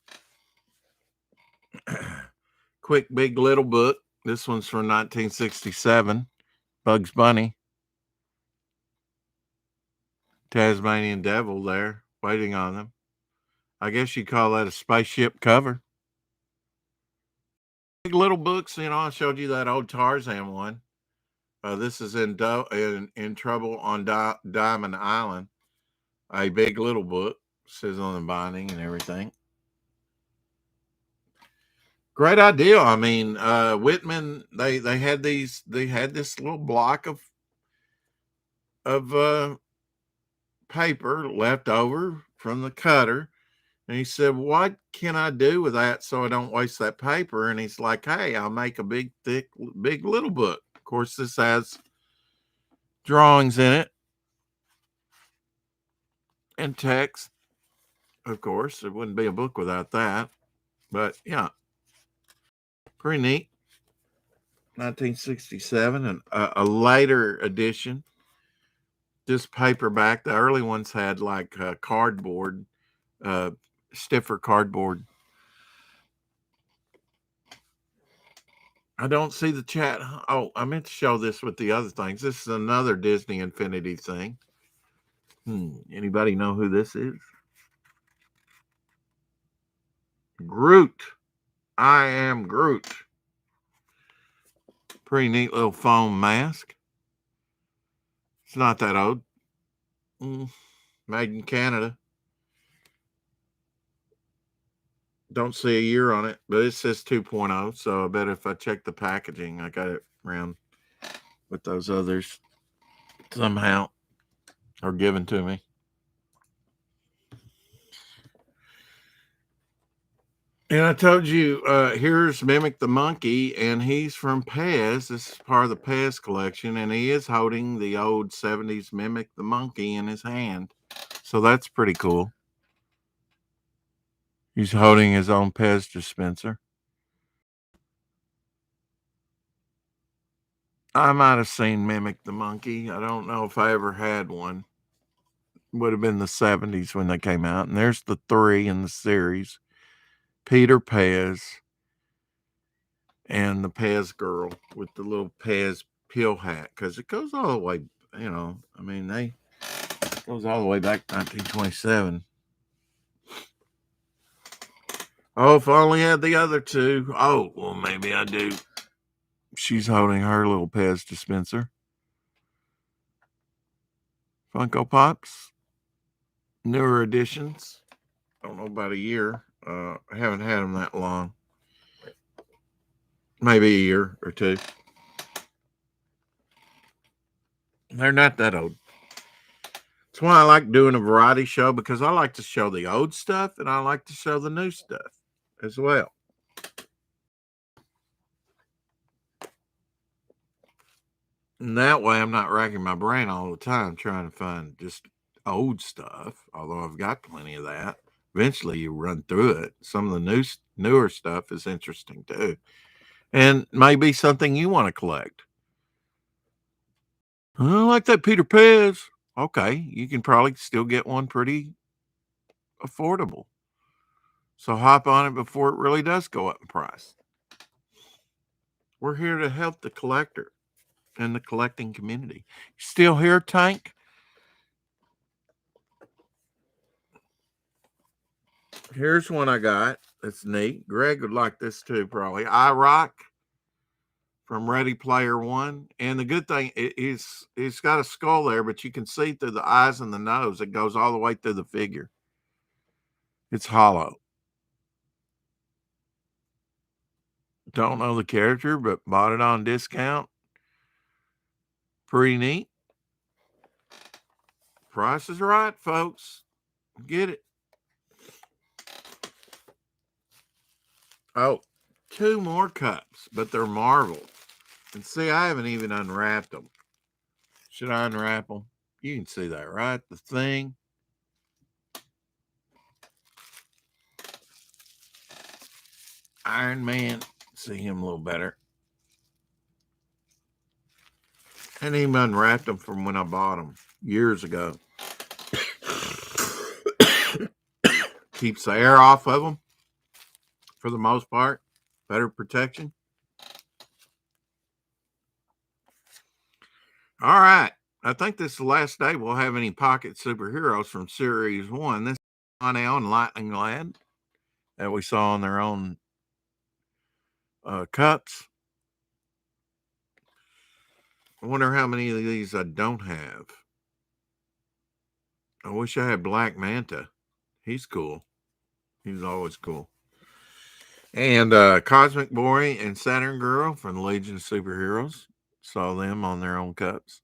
Quick Big Little book. This one's from 1967. Bugs Bunny. Tasmanian Devil there, waiting on them. I guess you call that a spaceship cover. Big Little books, I showed you that old Tarzan one. This is in Trouble on Diamond Island. A Big Little book. Says on the binding and everything. Great idea. I mean, Whitman, they had this little block of paper left over from the cutter. And he said, what can I do with that so I don't waste that paper? And he's like, hey, I'll make a big, thick, Big Little book. Of course, this has drawings in it and text. Of course, it wouldn't be a book without that. But yeah, pretty neat. 1967, and a later edition. This paperback, the early ones had like cardboard stiffer cardboard. I don't see the chat. Oh, I meant to show this with the other things. This is another Disney Infinity thing. Anybody know who this is? Groot. I am Groot. Pretty neat little foam mask. It's not that old. Made in Canada. Don't see a year on it, but it says 2.0. So I bet if I check the packaging, I got it around with those others somehow, or given to me. And I told you, here's Mimik the Monkey, and he's from Pez. This is part of the Pez collection, and he is holding the old 70s Mimik the Monkey in his hand. So that's pretty cool. He's holding his own Pez dispenser. I might have seen Mimik the Monkey. I don't know if I ever had one. Would have been the 70s when they came out. And there's the 3 in the series. Peter Pez and the Pez girl with the little Pez pill hat. Because it goes all the way, it goes all the way back to 1927. Oh, if I only had the other two. Oh, well, maybe I do. She's holding her little Pez dispenser. Funko Pops. Newer editions. I don't know, about a year. I haven't had them that long. Maybe a year or two. They're not that old. That's why I like doing a variety show, because I like to show the old stuff and I like to show the new stuff as well. And that way I'm not racking my brain all the time trying to find just old stuff, although I've got plenty of that. Eventually you run through it. Some of the newer stuff is interesting too. And maybe something you want to collect. I like that Peter Pez. Okay, you can probably still get one pretty affordable. So hop on it before it really does go up in price. We're here to help the collector and the collecting community. Still here, Tank? Here's one I got. That's neat. Greg would like this too, probably. I Rock from Ready Player One. And the good thing is it's got a skull there, but you can see through the eyes and the nose. It goes all the way through the figure. It's hollow. Don't know the character, but bought it on discount. Pretty neat. Price is right, folks. Get it. Oh, 2 more cups, but they're Marvel. And see, I haven't even unwrapped them. Should I unwrap them? You can see that, right? The thing. Iron Man. See him a little better. And even unwrapped them from when I bought them years ago. Keeps the air off of them for the most part. Better protection. All right. I think this is the last day we'll have any pocket superheroes from Series 1. This is Lionel and Lightning Lad that we saw on their own cups. I wonder how many of these I don't have. I wish I had Black Manta. He's cool. He's always cool. And Cosmic Boy and Saturn Girl from the Legion of Superheroes. Saw them on their own cups.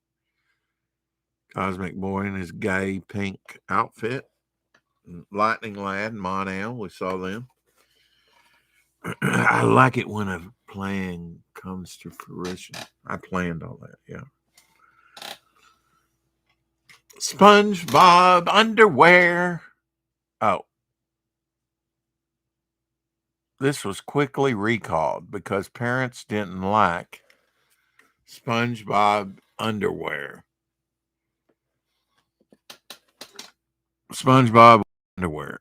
Cosmic Boy in his gay pink outfit. Lightning Lad and Monel, we saw them. I like it when a plan comes to fruition. I planned all that, yeah. SpongeBob underwear. Oh. This was quickly recalled because parents didn't like SpongeBob underwear. SpongeBob underwear.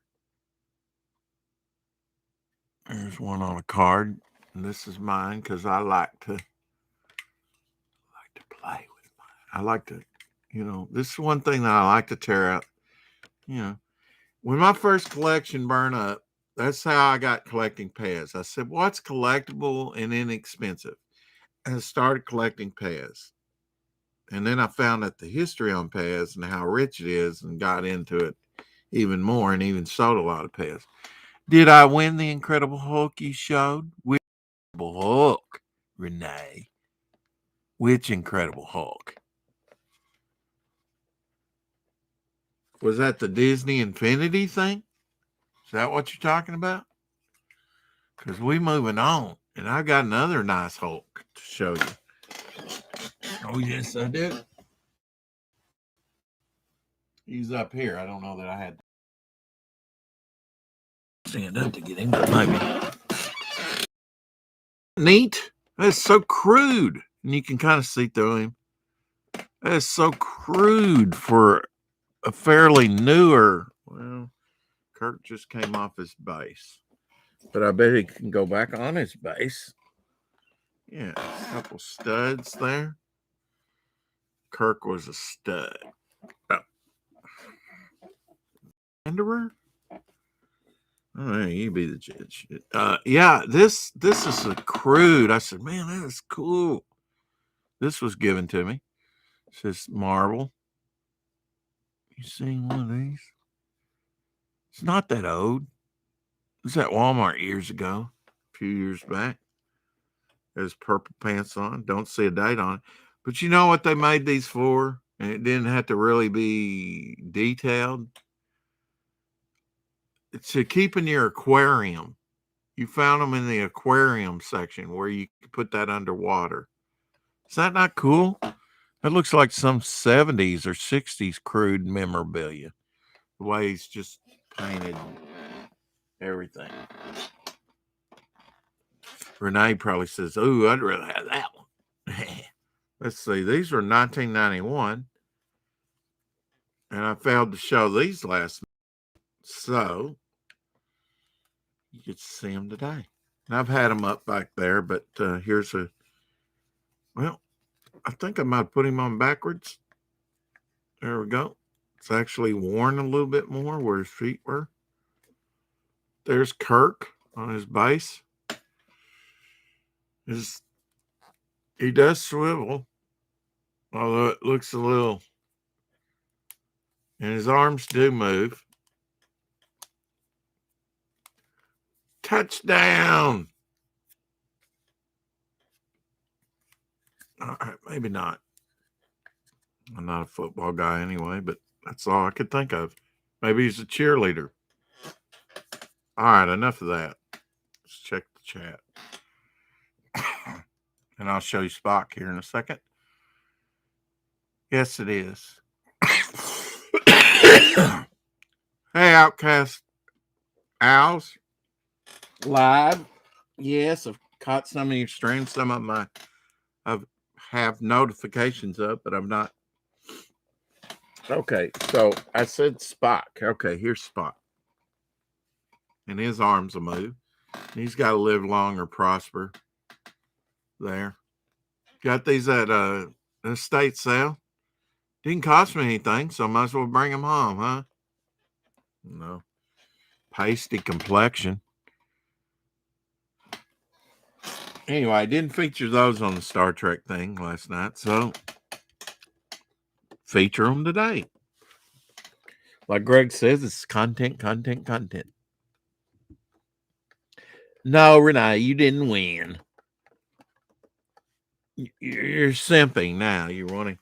There's one on a card. And this is mine because I like to play with mine. I like to, this is one thing that I like to tear out. When my first collection burned up, that's how I got collecting Pez. I said, what's collectible and inexpensive? And I started collecting Pez. And then I found out the history on Pez and how rich it is and got into it even more and even sold a lot of Pez. Did I win the Incredible Hulk you showed? Which Incredible Hulk, Renee? Which Incredible Hulk? Was that the Disney Infinity thing? Is that what you're talking about? Because we moving on. And I got another nice Hulk to show you. Oh, yes, I do. He's up here. I don't know that I had to stand up to get him, but maybe. Neat. That's so crude. And you can kind of see through him. That is so crude for a fairly newer. Well, Kirk just came off his base. But I bet he can go back on his base. Yeah, a couple studs there. Kirk was a stud. Oh. Wanderer? Oh, you be the judge. Yeah, this is a crude. I said, man, that is cool. This was given to me. It says marble. You seen one of these? It's not that old. It was at Walmart years ago, a few years back. There's purple pants on. Don't see a date on it. But you know what they made these for? And it didn't have to really be detailed. It's to keep in your aquarium. You found them in the aquarium section where you could put that underwater. Is that not cool? That looks like some 70s or 60s crude memorabilia. The way he's just painted everything. Renee probably says, "Oh, I'd rather have that one." Let's see. These are 1991. And I failed to show these last month. So you get to see them today. And I've had them up back there, but here's a, well, I think I might have put him on backwards. There we go. It's actually worn a little bit more where his feet were. There's Kirk on his base. He does swivel, although it looks a little, and his arms do move. Touchdown! All right, maybe not. I'm not a football guy anyway, but that's all I could think of. Maybe he's a cheerleader. All right, enough of that. Let's check the chat. And I'll show you Spock here in a second. Yes, it is. Hey, Outcast Owls. Live. Yes, I've caught some of your streams. Some of them I have notifications of, but I'm not. Okay, so I said Spock. Okay, here's Spock. And his arms will move. He's got to live long or prosper. There. Got these at an estate sale. Didn't cost me anything, so I might as well bring them home, huh? No. Pasty complexion. Anyway, I didn't feature those on the Star Trek thing last night, so feature them today. Like Greg says, it's content. No, Renee, you didn't win. You're simping now. You're wanting.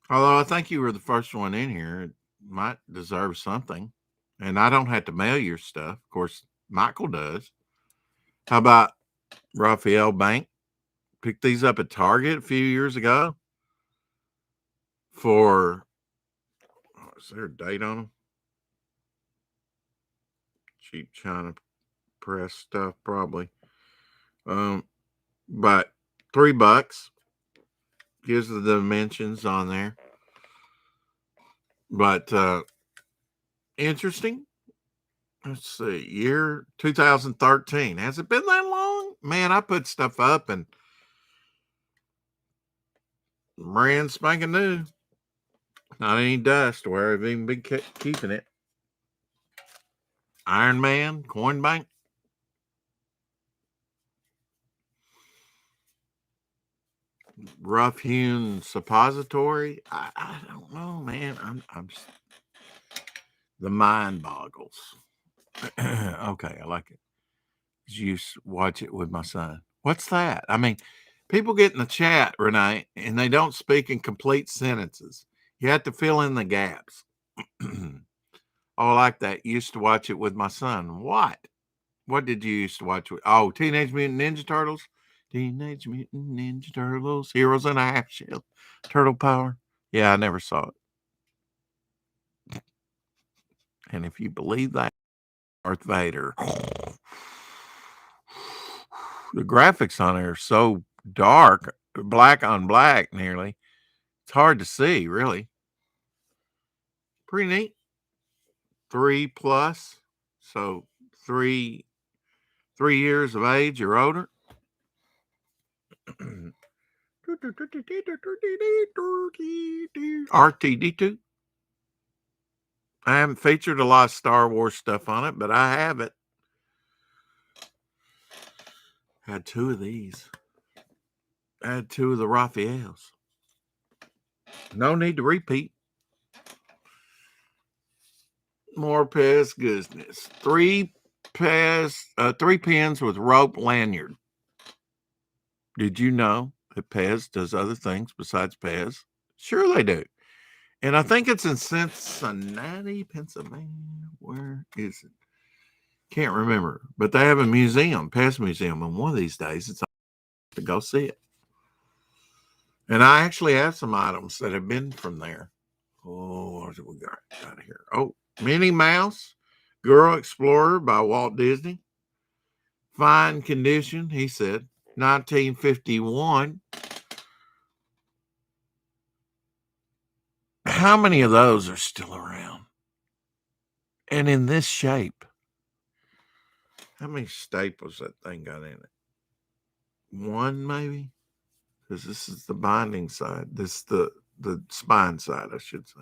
Although I think you were the first one in here, it might deserve something. And I don't have to mail your stuff. Of course, Michael does. How about Raphael Bank? Picked these up at Target a few years ago for, is there a date on them? Cheap China press stuff, probably. But $3 gives the dimensions on there. But interesting. Let's see, year 2013. Has it been that long? Man, I put stuff up and brand spanking new. Not any dust where I've even been keeping it. Iron Man, Coin Bank. Rough hewn suppository. I don't know, man. I'm the mind boggles. Okay, I like it. You watch it with my son. What's that? I mean, people get in the chat, Renee, and they don't speak in complete sentences. You have to fill in the gaps. Oh, I like that. Used to watch it with my son. What? What did you used to watch with? Oh, Teenage Mutant Ninja Turtles. Teenage Mutant Ninja Turtles. Heroes in a Half Shell. Turtle Power. Yeah, I never saw it. And if you believe that, Darth Vader. The graphics on it are so dark, black on black nearly. It's hard to see, really. Pretty neat. 3+. So 3 years of age or older. RTD2. I haven't featured a lot of Star Wars stuff on it, but I have it. Had 2 of these. I had 2 of the Raphaels. No need to repeat. More Pez goodness. 3 pins with rope lanyard. Did you know that Pez does other things besides Pez? Sure they do. And I think it's in Cincinnati, Pennsylvania. Where is it? Can't remember. But they have a museum, Pez Museum, and one of these days it's to go see it. And I actually have some items that have been from there. Oh, what have we got out of here? Oh, Minnie Mouse, Girl Explorer by Walt Disney. Fine condition, he said. 1951. How many of those are still around? And in this shape? How many staples that thing got in it? 1 maybe? Because this is the binding side. This is the spine side, I should say.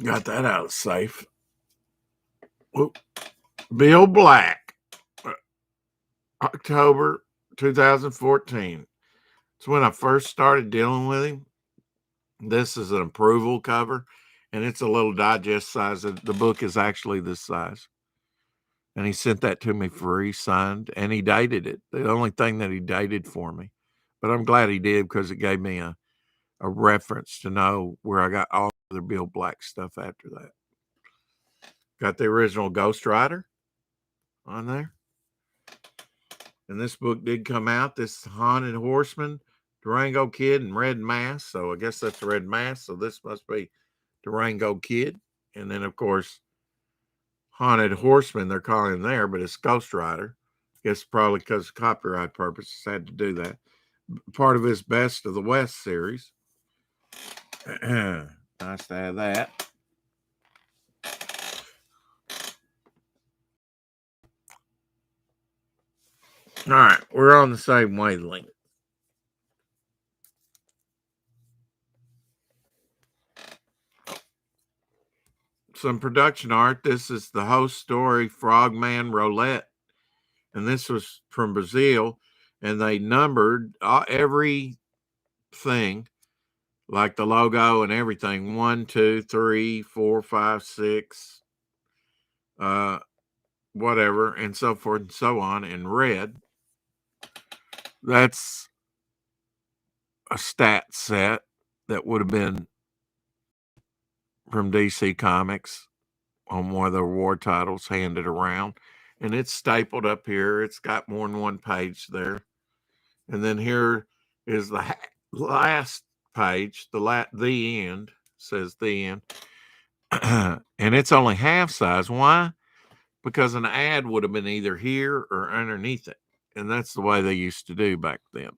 Got that out of the safe. Whoop. Bill Black, October 2014. It's when I first started dealing with him. This is an approval cover, and it's a little digest size. The book is actually this size. And he sent that to me free, signed, and he dated it. The only thing that he dated for me. But I'm glad he did because it gave me a reference to know where I got all the Bill Black stuff after that. Got the original Ghost Rider on there. And this book did come out. This Haunted Horseman, Durango Kid, and Red Mask. So I guess that's Red Mask. So this must be Durango Kid. And then, of course, Haunted Horseman, they're calling him there, but it's Ghost Rider. I guess probably because of copyright purposes had to do that. Part of his Best of the West series. Nice to have that. All right, we're on the same wavelength. Some production art. This is the host story, Frogman Roulette. And this was from Brazil. And they numbered every thing, like the logo and everything. 1, 2, 3, 4, 5, 6, whatever, and so forth and so on in red. That's a stat set that would have been from DC Comics on one of the war titles handed around. And it's stapled up here. It's got more than one page there. And then here is the last page, the end, says the end. And it's only half size. Why? Because an ad would have been either here or underneath it. And that's the way they used to do back then.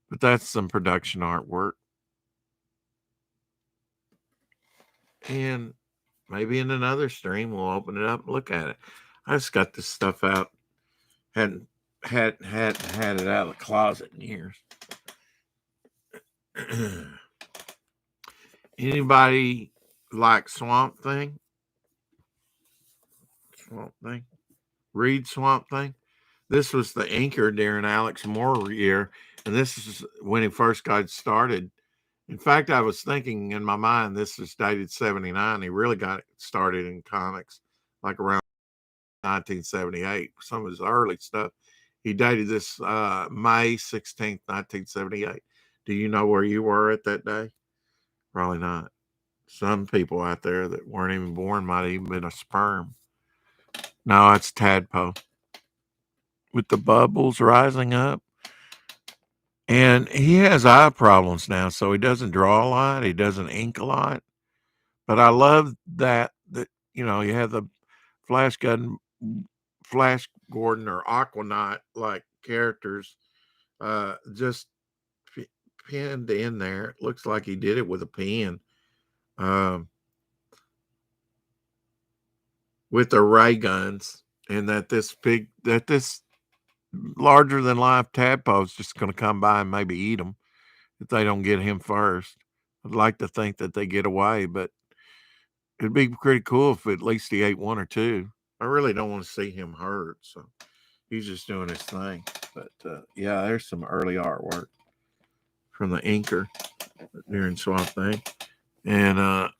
But that's some production artwork. And maybe in another stream we'll open it up and look at it. I just got this stuff out. Hadn't had it out of the closet in years. Anybody like Swamp Thing? Swamp Thing? Read Swamp Thing? This was the inker during Alex Moore year, and this is when he first got started. In fact, I was thinking in my mind, this is dated 79. He really got started in comics like around 1978. Some of his early stuff. He dated this May 16th, 1978. Do you know where you were at that day? Probably not. Some people out there that weren't even born might have even been a sperm. No, it's tadpole with the bubbles rising up. And he has eye problems now, so he doesn't draw a lot. He doesn't ink a lot. But I love that you have the Flash Gordon or Aquanaut like characters just pinned in there. It looks like he did it with a pen. With the ray guns, and that this larger than life tadpole is just going to come by and maybe eat them if they don't get him first. I'd like to think that they get away, but it'd be pretty cool if at least he ate one or two. I really don't want to see him hurt, so he's just doing his thing. But yeah, there's some early artwork from the inker during Swamp Thing, and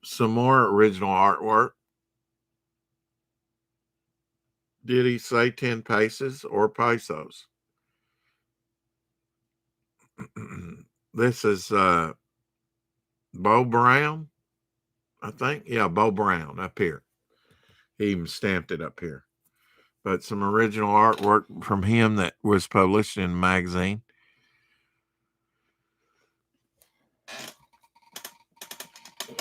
some more original artwork. Did he say 10 paces or pesos? This is Bo Brown, I think. Yeah, Bo Brown up here. He even stamped it up here. But some original artwork from him that was published in a magazine.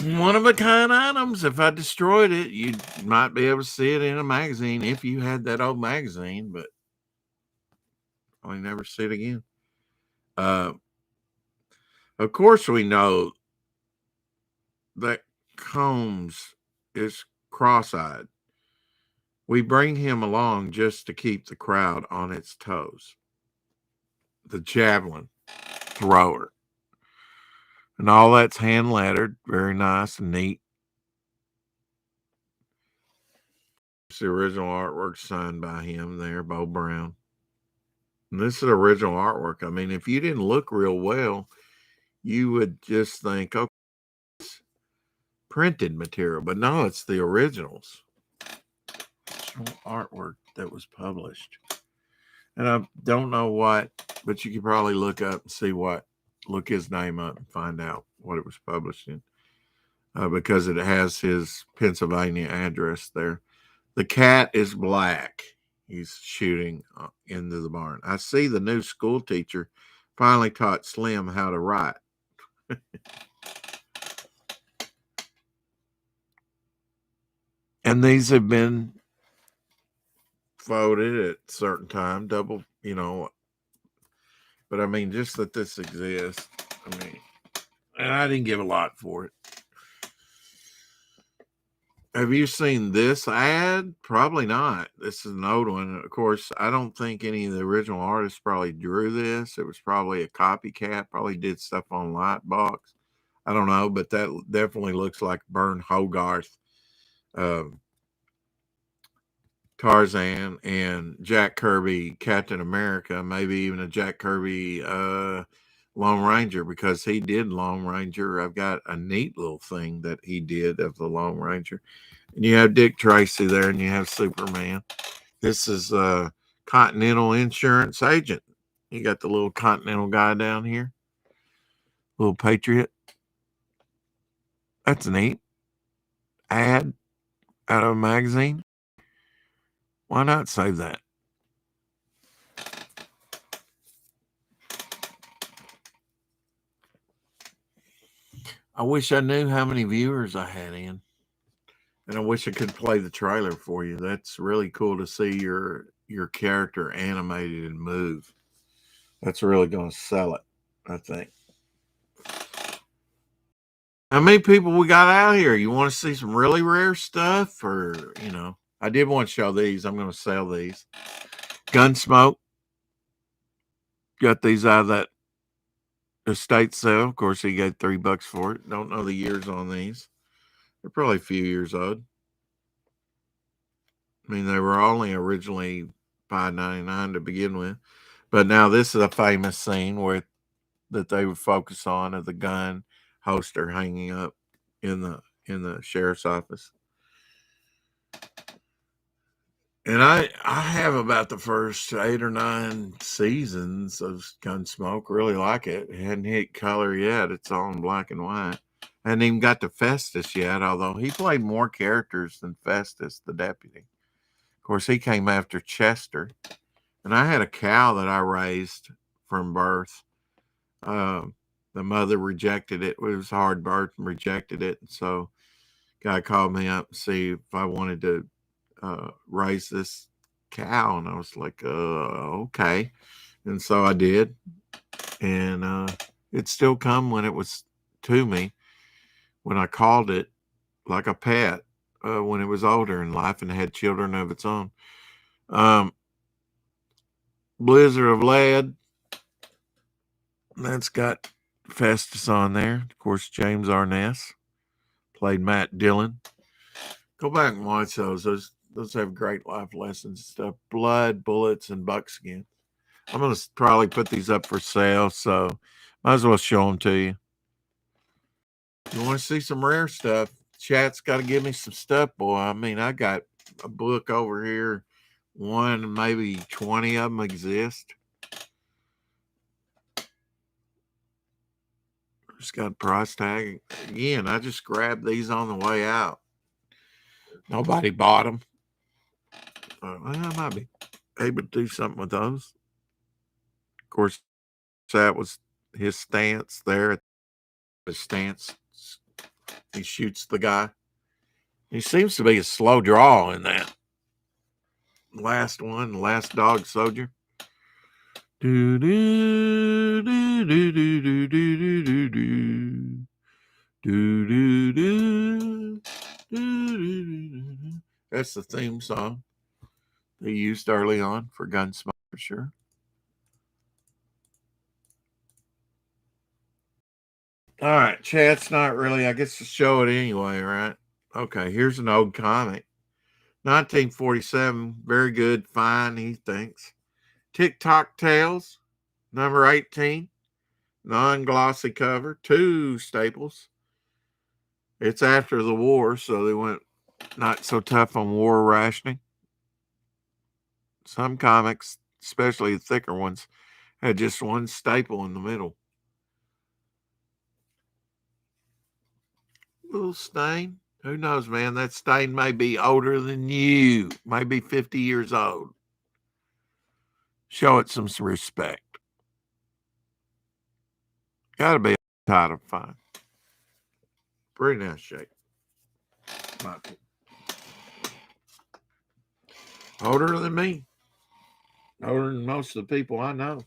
One of a kind items. If I destroyed it, you might be able to see it in a magazine if you had that old magazine, but I'll never see it again. Of course, we know that Combs is cross-eyed. We bring him along just to keep the crowd on its toes. The javelin thrower. And all that's hand lettered, very nice and neat. It's the original artwork signed by him there, Bo Brown. And this is original artwork. I mean, if you didn't look real well, you would just think, okay, it's printed material. But no, it's the originals. Artwork that was published. And I don't know what, but you could probably look up and see look his name up and find out what it was published in. Because it has his Pennsylvania address there. The cat is black. He's shooting into the barn. I see the new school teacher finally taught Slim how to write. And these have been folded at certain time, double, But I mean, just that this exists. I mean, and I didn't give a lot for it. Have you seen this ad? Probably not. This is an old one. Of course, I don't think any of the original artists probably drew this. It was probably a copycat, probably did stuff on Lightbox. I don't know, but that definitely looks like Bern Hogarth, Tarzan, and Jack Kirby, Captain America, maybe even a Jack Kirby Lone Ranger, because he did Lone Ranger. I've got a neat little thing that he did of the Lone Ranger. And you have Dick Tracy there, and you have Superman. This is a Continental Insurance Agent. You got the little Continental guy down here, little Patriot. That's neat. Ad out of a magazine. Why not save that? I wish I knew how many viewers I had in. And I wish I could play the trailer for you. That's really cool to see your character animated and move. That's really going to sell it, I think. How many people we got out here? You want to see some really rare stuff? Or, I did want to show these. I'm going to sell these. Gunsmoke. Got these out of that estate sale. Of course, he got $3 for it. Don't know the years on these. They're probably a few years old. I mean, they were only originally $5.99 to begin with. But now this is a famous scene that they would focus on of the gun holster hanging up in the sheriff's office. And I have about the first 8 or 9 seasons of Gunsmoke. Really like it. It hadn't hit color yet. It's all in black and white. I hadn't even got to Festus yet, although he played more characters than Festus, the deputy. Of course, he came after Chester. And I had a cow that I raised from birth. The mother rejected it. It was hard birth and rejected it. And so guy called me up to see if I wanted to raise this cow. And I was like, okay. And so I did. And it still come when it was to me, when I called it like a pet, when it was older in life and had children of its own. Blizzard of Lead. That's got Festus on there. Of course, James Arness played Matt Dillon. Go back and watch those. Those have great life lessons and stuff. Blood, bullets, and buckskin. I'm going to probably put these up for sale, so might as well show them to you. You want to see some rare stuff? Chat's got to give me some stuff, boy. I mean, I got a book over here. One, maybe 20 of them exist. Just got a price tag. Again, I just grabbed these on the way out. Nobody bought them. I might be able to do something with those. Of course, that was his stance there. His stance. He shoots the guy. He seems to be a slow draw in that. Last one, Last Dog Soldier. Do do do do do do do do do. Do, do, do, do. That's the theme song they used early on for Gunsmoke, for sure. All right, chat's not really, I guess to show it anyway, right? Okay, here's an old comic. 1947, very good, fine, he thinks. Tick-Tock Tales, number 18, non-glossy cover, 2 staples. It's after the war, so they went not so tough on war rationing. Some comics, especially the thicker ones, had just one staple in the middle. Little stain. Who knows, man? That stain may be older than you. Maybe 50 years old. Show it some respect. Gotta be tight of fine. Pretty nice shape. Older than me. Older than most of the people I know.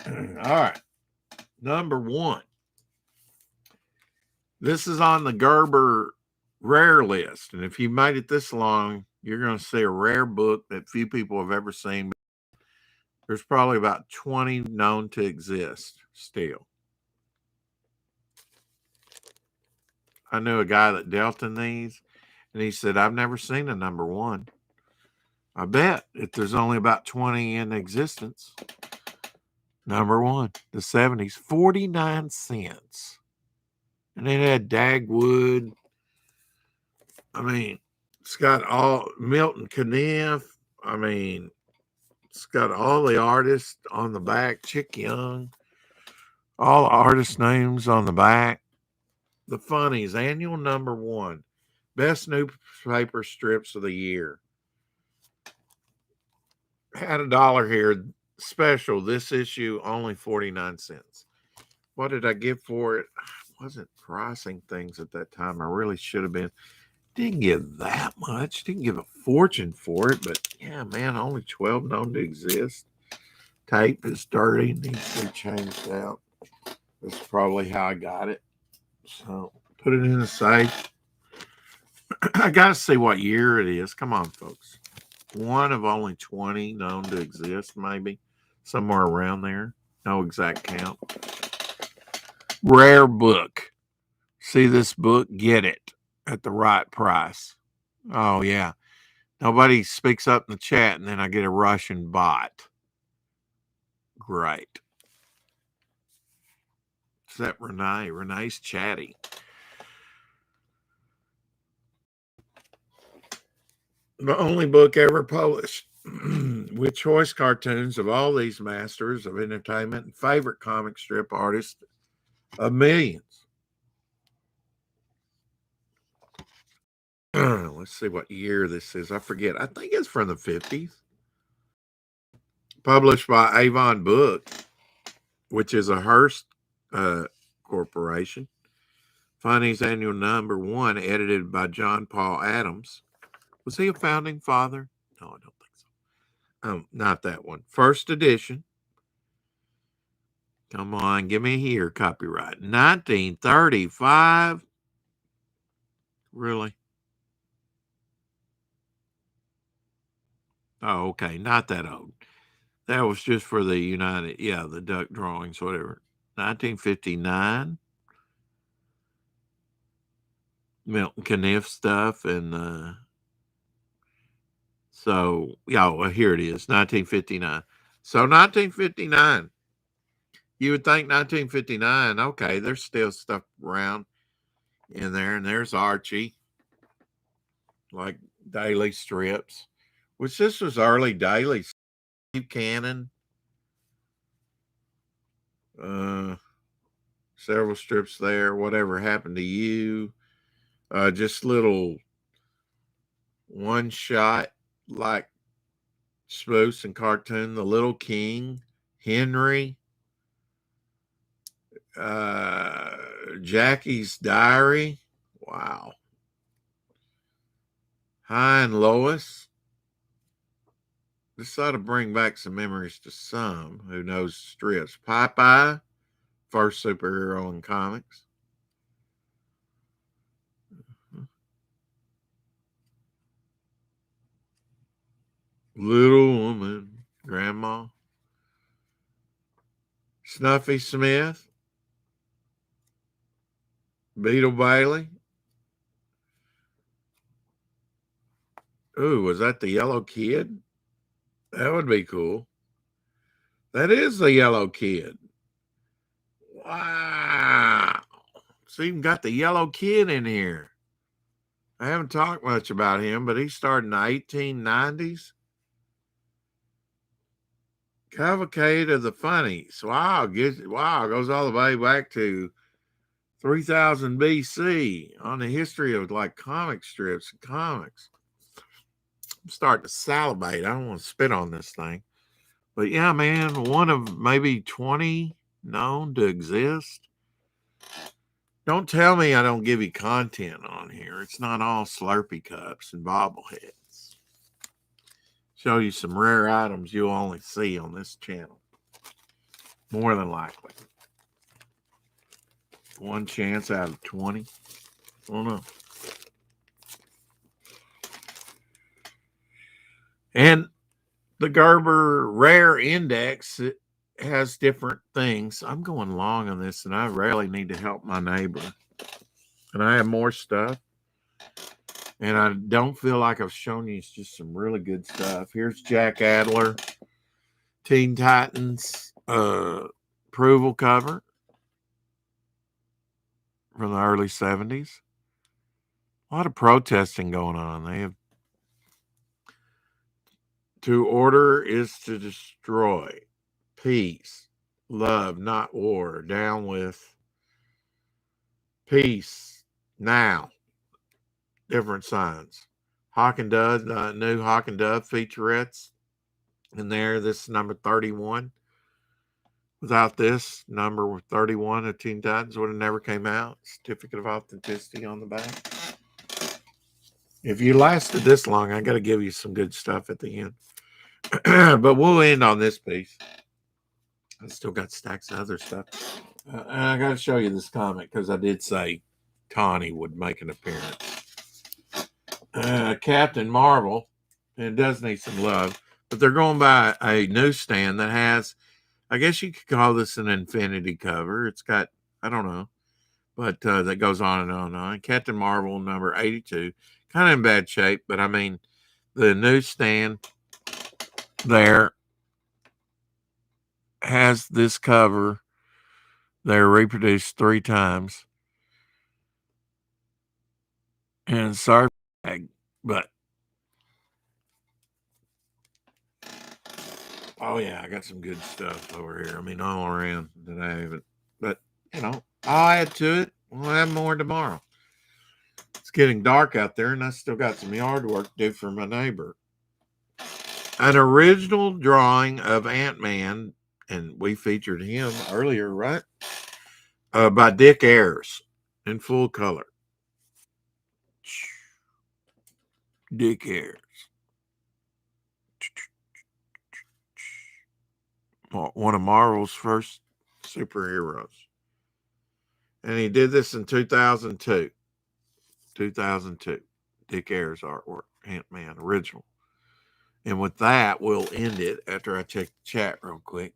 All right. Number 1. This is on the Gerber rare list. And if you made it this long, you're going to see a rare book that few people have ever seen. There's probably about 20 known to exist still. I knew a guy that dealt in these, and he said, I've never seen a number 1. I bet if there's only about 20 in existence. Number 1, the 70s, 49 cents. And it had Dagwood. I mean, it's got all Milton Caniff. I mean, it's got all the artists on the back. Chick Young. All the artist names on the back. The Funnies, annual number 1. Best newspaper strips of the year. Had $1 here. Special. This issue, only 49 cents. What did I give for it? I wasn't pricing things at that time. I really should have been. Didn't give that much. Didn't give a fortune for it. But yeah, man, only 12 known to exist. Tape is dirty. Needs to be changed out. That's probably how I got it. So put it in the safe. I got to see what year it is. Come on, folks. One of only 20 known to exist, maybe. Somewhere around there. No exact count. Rare book. See this book? Get it at the right price. Oh, yeah. Nobody speaks up in the chat, and then I get a Russian bot. Great. Is that Renee? Renee's chatty. The only book ever published with choice cartoons of all these masters of entertainment and favorite comic strip artists of millions. Let's see what year this is. I forget. I think it's from the 50s. Published by Avon Book, which is a Hearst corporation. Funny's annual number 1, edited by John Paul Adams. Was he a founding father? No, I don't think so. Not that one. First edition. Come on, give me here. Copyright. 1935. Really? Oh, okay. Not that old. That was just for the United, the duck drawings, whatever. 1959. Milton Caniff stuff. And well, here it is, 1959. So 1959. You would think 1959, okay, there's still stuff around in there. And there's Archie, like daily strips, which this was early daily. Steve Cannon, several strips there. Whatever Happened to You, just little one shot like spoofs and cartoon. The Little King, Henry, Jackie's Diary. Wow. Hi and Lois. This ought to bring back some memories to some who knows strips. Popeye, first superhero in comics. Little Woman, Grandma. Snuffy Smith, Beetle Bailey. Ooh, was that the Yellow Kid? That would be cool. That is the Yellow Kid. Wow. It's even got the Yellow Kid in here. I haven't talked much about him, but he started in the 1890s. Cavalcade of the Funnies. Wow, goes all the way back to 3000 BC on the history of like comic strips and comics. I'm starting to salivate. I don't want to spit on this thing. But yeah, man, one of maybe 20 known to exist. Don't tell me I don't give you content on here. It's not all Slurpee cups and bobbleheads. Show you some rare items you'll only see on this channel. More than likely. One chance out of 20. I don't know. And the Gerber Rare Index has different things. I'm going long on this, and I rarely need to help my neighbor. And I have more stuff. And I don't feel like I've shown you just some really good stuff. Here's Jack Adler, Teen Titans approval cover from the early 70s. A lot of protesting going on. They have to order is to destroy. Peace. Love, not war. Down with peace. Now. Different signs. Hawk and Dove, new Hawk and Dove featurettes in there. This is number 31. Without this, number 31 of Teen Titans would have never came out. Certificate of authenticity on the back. If you lasted this long, I got to give you some good stuff at the end. But we'll end on this piece. I still got stacks of other stuff. And I got to show you this comic because I did say Tawny would make an appearance. Captain Marvel, and it does need some love, but they're going by a newsstand that has, I guess you could call this an infinity cover. It's got, I don't know, but that goes on and on and on. Captain Marvel number 82, kind of in bad shape, but I mean, the newsstand there has this cover. They're reproduced 3 times. And sorry, but oh yeah, I got some good stuff over here. I mean, all around that I haven't, but I'll add to it. We'll have more tomorrow. It's getting dark out there, and I still got some yard work to do for my neighbor. An original drawing of Ant-Man, and we featured him earlier, right? By Dick Ayers in full color. Dick Ayers. One of Marvel's first superheroes. And he did this in 2002. 2002. Dick Ayers artwork. Ant-Man original. And with that, we'll end it after I check the chat real quick.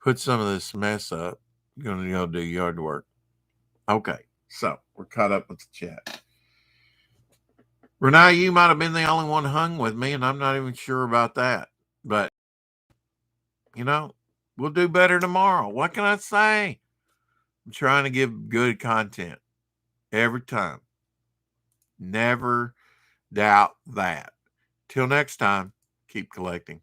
Put some of this mess up. I'm going to go do yard work. Okay. So we're caught up with the chat. Renee, you might have been the only one hung with me, and I'm not even sure about that. But, we'll do better tomorrow. What can I say? I'm trying to give good content every time. Never doubt that. Till next time, keep collecting.